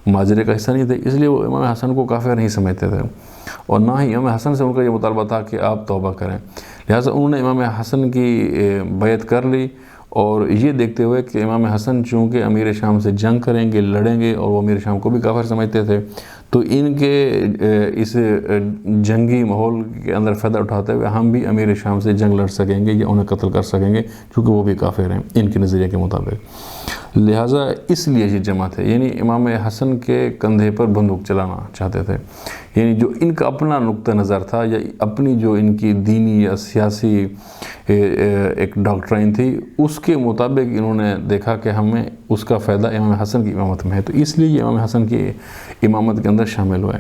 ماجرے کا حصہ نہیں تھے، اس لیے وہ امام حسن کو کافر نہیں سمجھتے تھے، اور نہ ہی امام حسن سے ان کا یہ مطالبہ تھا کہ آپ توبہ کریں۔ لہٰذا انہوں نے امام حسن کی بیعت کر لی، اور یہ دیکھتے ہوئے کہ امام حسن چونکہ امیر شام سے جنگ کریں گے، لڑیں گے، اور وہ امیر شام کو بھی کافر سمجھتے تھے، تو ان کے اس جنگی ماحول کے اندر فائدہ اٹھاتے ہوئے ہم بھی امیر شام سے جنگ لڑ سکیں گے یا انہیں قتل کر سکیں گے، کیونکہ وہ بھی کافر ہیں ان کے نظریے کے مطابق۔ لہٰذا اس لیے یہ جماعت ہے، یعنی امام حسن کے کندھے پر بندوق چلانا چاہتے تھے، یعنی جو ان کا اپنا نقطہ نظر تھا یا اپنی جو ان کی دینی یا سیاسی ایک ڈاکٹرائن تھی، اس کے مطابق انہوں نے دیکھا کہ ہمیں اس کا فائدہ امام حسن کی امامت میں ہے، تو اس لیے یہ امام حسن کی امامت کے اندر شامل ہوئے۔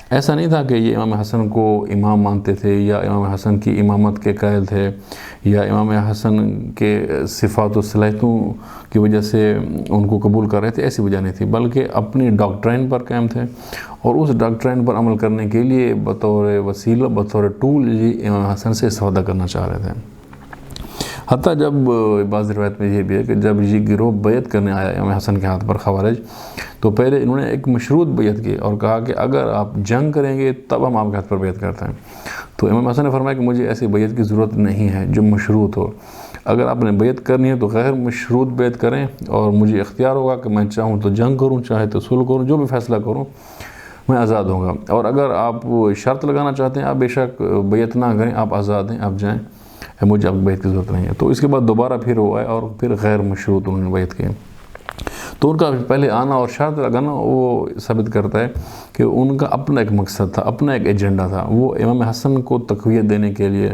ایسا نہیں تھا کہ یہ امام حسن کو امام مانتے تھے یا امام حسن کی امامت کے قائل تھے یا امام حسن کے صفات و صلاحیتوں کی وجہ سے ان کو قبول کر رہے تھے، ایسی وجہ نہیں تھی، بلکہ اپنی ڈاکٹرائن پر قائم تھے، اور اس ڈاکٹرائن پر عمل کرنے کے لیے بطور وسیلہ، بطور ٹول یہ امام حسن سے استفادہ کرنا چاہ رہے تھے۔ حتیٰ جب بعض روایت میں یہ بھی ہے کہ جب یہ گروہ بیعت کرنے آیا امام حسن کے ہاتھ پر خوارج، تو پہلے انہوں نے ایک مشروط بیعت کی اور کہا کہ اگر آپ جنگ کریں گے تب ہم آپ کے ہاتھ پر بیعت کرتے ہیں۔ تو امام حسن نے فرمایا کہ مجھے ایسی بیعت کی ضرورت نہیں ہے جو مشروط ہو، اگر آپ نے بیعت کرنی ہے تو غیر مشروط بیعت کریں، اور مجھے اختیار ہوگا کہ میں چاہوں تو جنگ کروں، چاہے تو صلح کروں، جو بھی فیصلہ کروں میں آزاد ہوں گا۔ اور اگر آپ شرط لگانا چاہتے ہیں آپ بے شک بیعت نہ کریں، آپ آزاد ہیں، آپ جائیں، مجھے آپ بیعت کی ضرورت نہیں ہے۔ تو اس کے بعد دوبارہ پھر وہ آئے اور پھر غیر مشروط انہوں نے بیعت کی۔ تو ان کا پہلے آنا اور شرط لگانا وہ ثابت کرتا ہے کہ ان کا اپنا ایک مقصد تھا، اپنا ایک ایجنڈا تھا۔ وہ امام حسن کو تقویت دینے کے لیے،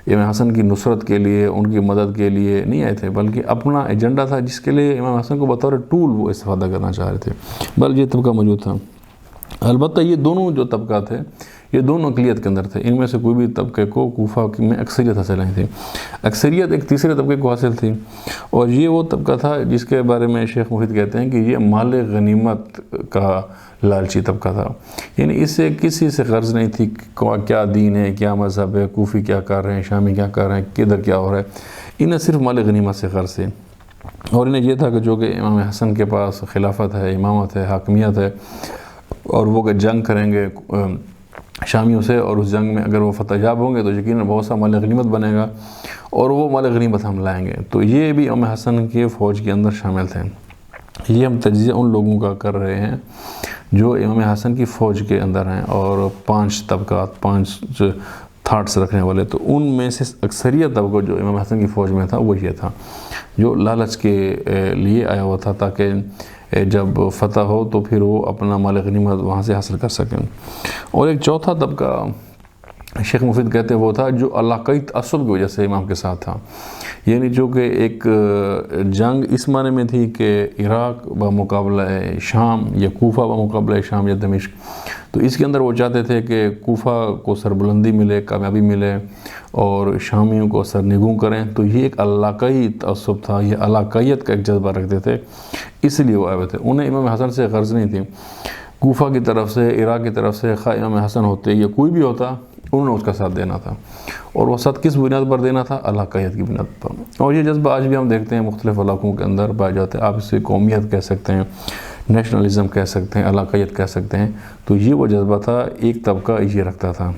امام حسن کی نصرت کے لیے، ان کی مدد کے لیے نہیں آئے تھے، بلکہ اپنا ایجنڈا تھا جس کے لیے امام حسن کو بطور ٹول وہ استفادہ کرنا چاہ رہے تھے۔ بل یہ طبقہ موجود تھا۔ البتہ یہ دونوں جو طبقات تھے یہ دونوں اقلیت کے اندر تھے، ان میں سے کوئی بھی طبقے کو کوفہ میں اکثریت حاصل نہیں تھی۔ اکثریت ایک تیسرے طبقے کو حاصل تھی، اور یہ وہ طبقہ تھا جس کے بارے میں شیخ مفید کہتے ہیں کہ یہ مال غنیمت کا لالچی طبقہ تھا، یعنی اس سے کسی سے غرض نہیں تھی کیا دین ہے، کیا مذہب ہے، کوفی کیا کر رہے ہیں، شامی کیا کر رہے ہیں، کدھر کیا ہو رہا ہے، انہیں صرف مال غنیمت سے غرض تھی۔ اور انہیں یہ تھا کہ جو کہ امام حسن کے پاس خلافت ہے، امامت ہے، حاکمیت ہے، اور وہ کہ جنگ کریں گے شامیوں سے، اور اس جنگ میں اگر وہ فتح یاب ہوں گے تو یقیناً بہت سا مال غنیمت بنے گا، اور وہ مال غنیمت ہم لائیں گے۔ تو یہ بھی امام حسن کی فوج کے اندر شامل تھے۔ یہ ہم تجزیہ ان لوگوں کا کر رہے ہیں جو امام حسن کی فوج کے اندر ہیں، اور 5 طبقات، 5 تھاٹس رکھنے والے۔ تو ان میں سے اکثریت طبقہ جو امام حسن کی فوج میں تھا وہ یہ تھا، جو لالچ کے لیے آیا ہوا تھا تاکہ جب فتح ہو تو پھر وہ اپنا مال غنیمت وہاں سے حاصل کر سکیں۔ اور ایک چوتھا طبقہ شیخ مفید کہتے ہیں وہ تھا جو علاقائی تعصب کی وجہ سے امام کے ساتھ تھا، یعنی جو کہ ایک جنگ اس معنی میں تھی کہ عراق بمقابلہ شام یا کوفہ بمقابلہ شام یا دمشق، تو اس کے اندر وہ چاہتے تھے کہ کوفہ کو سربلندی ملے، کامیابی ملے، اور شامیوں کو سرنگوں کریں۔ تو یہ ایک علاقائی تعصب تھا، یہ علاقائیت کا ایک جذبہ رکھتے تھے، اس لیے وہ آئے ہوئے تھے۔ انہیں امام حسن سے غرض نہیں تھی، کوفہ کی طرف سے، عراق کی طرف سے، خواہ امام حسن ہوتے یا کوئی بھی ہوتا، انہوں نے اس کا ساتھ دینا تھا، اور وہ ساتھ کس بنیاد پر دینا تھا؟ علاقائیت کی بنیاد پر۔ اور یہ جذبہ آج بھی ہم دیکھتے ہیں مختلف علاقوں کے اندر پائے جاتے ہیں، آپ اسے قومیت کہہ سکتے ہیں، نیشنلزم کہہ سکتے ہیں، علاقائیت کہہ سکتے ہیں۔ تو یہ وہ جذبہ تھا، ایک طبقہ یہ رکھتا تھا۔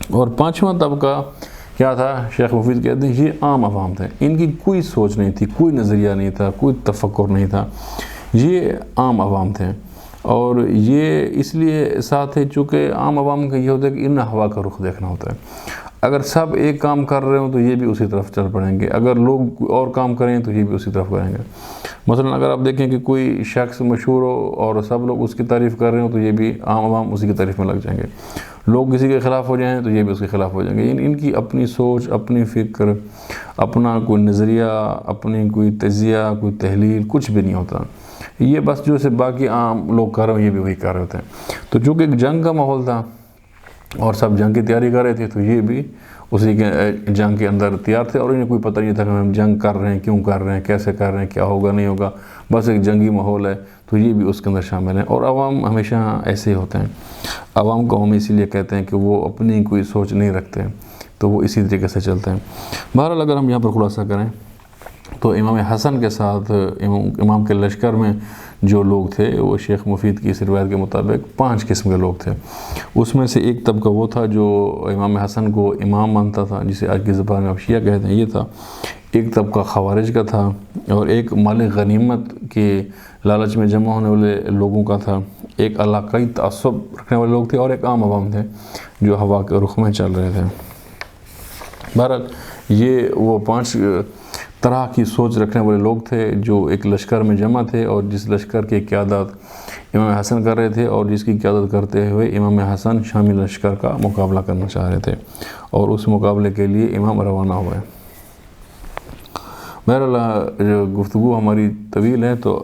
اور 5واں طبقہ کیا تھا؟ شیخ مفید کہتے ہیں یہ عام عوام تھے، ان کی کوئی سوچ نہیں تھی، کوئی نظریہ نہیں تھا، کوئی تفکر نہیں تھا، یہ عام عوام تھے۔ اور یہ اس لیے ساتھ ہے چونکہ عام عوام کا یہ ہوتا ہے کہ انہیں ہوا کا رخ دیکھنا ہوتا ہے۔ اگر سب ایک کام کر رہے ہوں تو یہ بھی اسی طرف چل پڑیں گے، اگر لوگ اور کام کریں تو یہ بھی اسی طرف کریں گے۔ مثلا اگر آپ دیکھیں کہ کوئی شخص مشہور ہو اور سب لوگ اس کی تعریف کر رہے ہوں تو یہ بھی عام عوام اسی کی تعریف میں لگ جائیں گے، لوگ کسی کے خلاف ہو جائیں تو یہ بھی اس کے خلاف ہو جائیں گے۔ ان کی اپنی سوچ، اپنی فکر، اپنا کوئی نظریہ، اپنی کوئی تجزیہ، کوئی تحلیل، کچھ بھی نہیں ہوتا۔ یہ بس جو سے باقی عام لوگ کر رہے ہیں یہ بھی وہی کر رہے ہوتے ہیں۔ تو چونکہ ایک جنگ کا ماحول تھا اور سب جنگ کی تیاری کر رہے تھے، تو یہ بھی اسی کے جنگ کے اندر تیار تھے، اور انہیں کوئی پتہ نہیں تھا کہ ہم جنگ کر رہے ہیں، کیوں کر رہے ہیں، کیسے کر رہے ہیں، کیا ہوگا نہیں ہوگا، بس ایک جنگی ماحول ہے، تو یہ بھی اس کے اندر شامل ہیں۔ اور عوام ہمیشہ ایسے ہی ہوتے ہیں، عوام کو ہم اسی لیے کہتے ہیں کہ وہ اپنی کوئی سوچ نہیں رکھتے، تو وہ اسی طریقے سے چلتے ہیں۔ بہرحال اگر ہم یہاں پر خلاصہ کریں تو امام حسن کے ساتھ امام کے لشکر میں جو لوگ تھے وہ شیخ مفید کی اس روایت کے مطابق 5 قسم کے لوگ تھے۔ اس میں سے ایک طبقہ وہ تھا جو امام حسن کو امام مانتا تھا، جسے آج کی زبان میں آپ شیعہ کہتے ہیں، یہ تھا۔ ایک طبقہ خوارج کا تھا، اور ایک مال غنیمت کے لالچ میں جمع ہونے والے لوگوں کا تھا، ایک علاقائی تعصب رکھنے والے لوگ تھے، اور ایک عام عوام تھے جو ہوا کے رخ میں چل رہے تھے۔ بہرحال یہ وہ 5 طرح کی سوچ رکھنے والے لوگ تھے جو ایک لشکر میں جمع تھے، اور جس لشکر کی قیادت امام حسن کر رہے تھے، اور جس کی قیادت کرتے ہوئے امام حسن شامی لشکر کا مقابلہ کرنا چاہ رہے تھے، اور اس مقابلے کے لیے امام روانہ ہوئے۔ بہرحال گفتگو ہماری طویل ہے، تو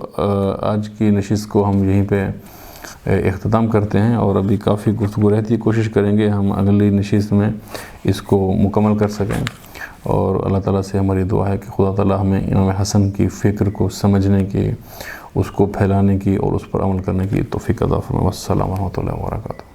آج کی نشست کو ہم یہیں پہ اختتام کرتے ہیں، اور ابھی کافی گفتگو رہتی ہے، کوشش کریں گے ہم اگلی نشست میں اس کو مکمل کر سکیں۔ اور اللہ تعالیٰ سے ہماری دعا ہے کہ خدا تعالیٰ ہمیں امام حسن کی فکر کو سمجھنے کی، اس کو پھیلانے کی اور اس پر عمل کرنے کی توفیق عطا فرمائے۔ السلام ورحمۃ اللہ وبرکاتہ۔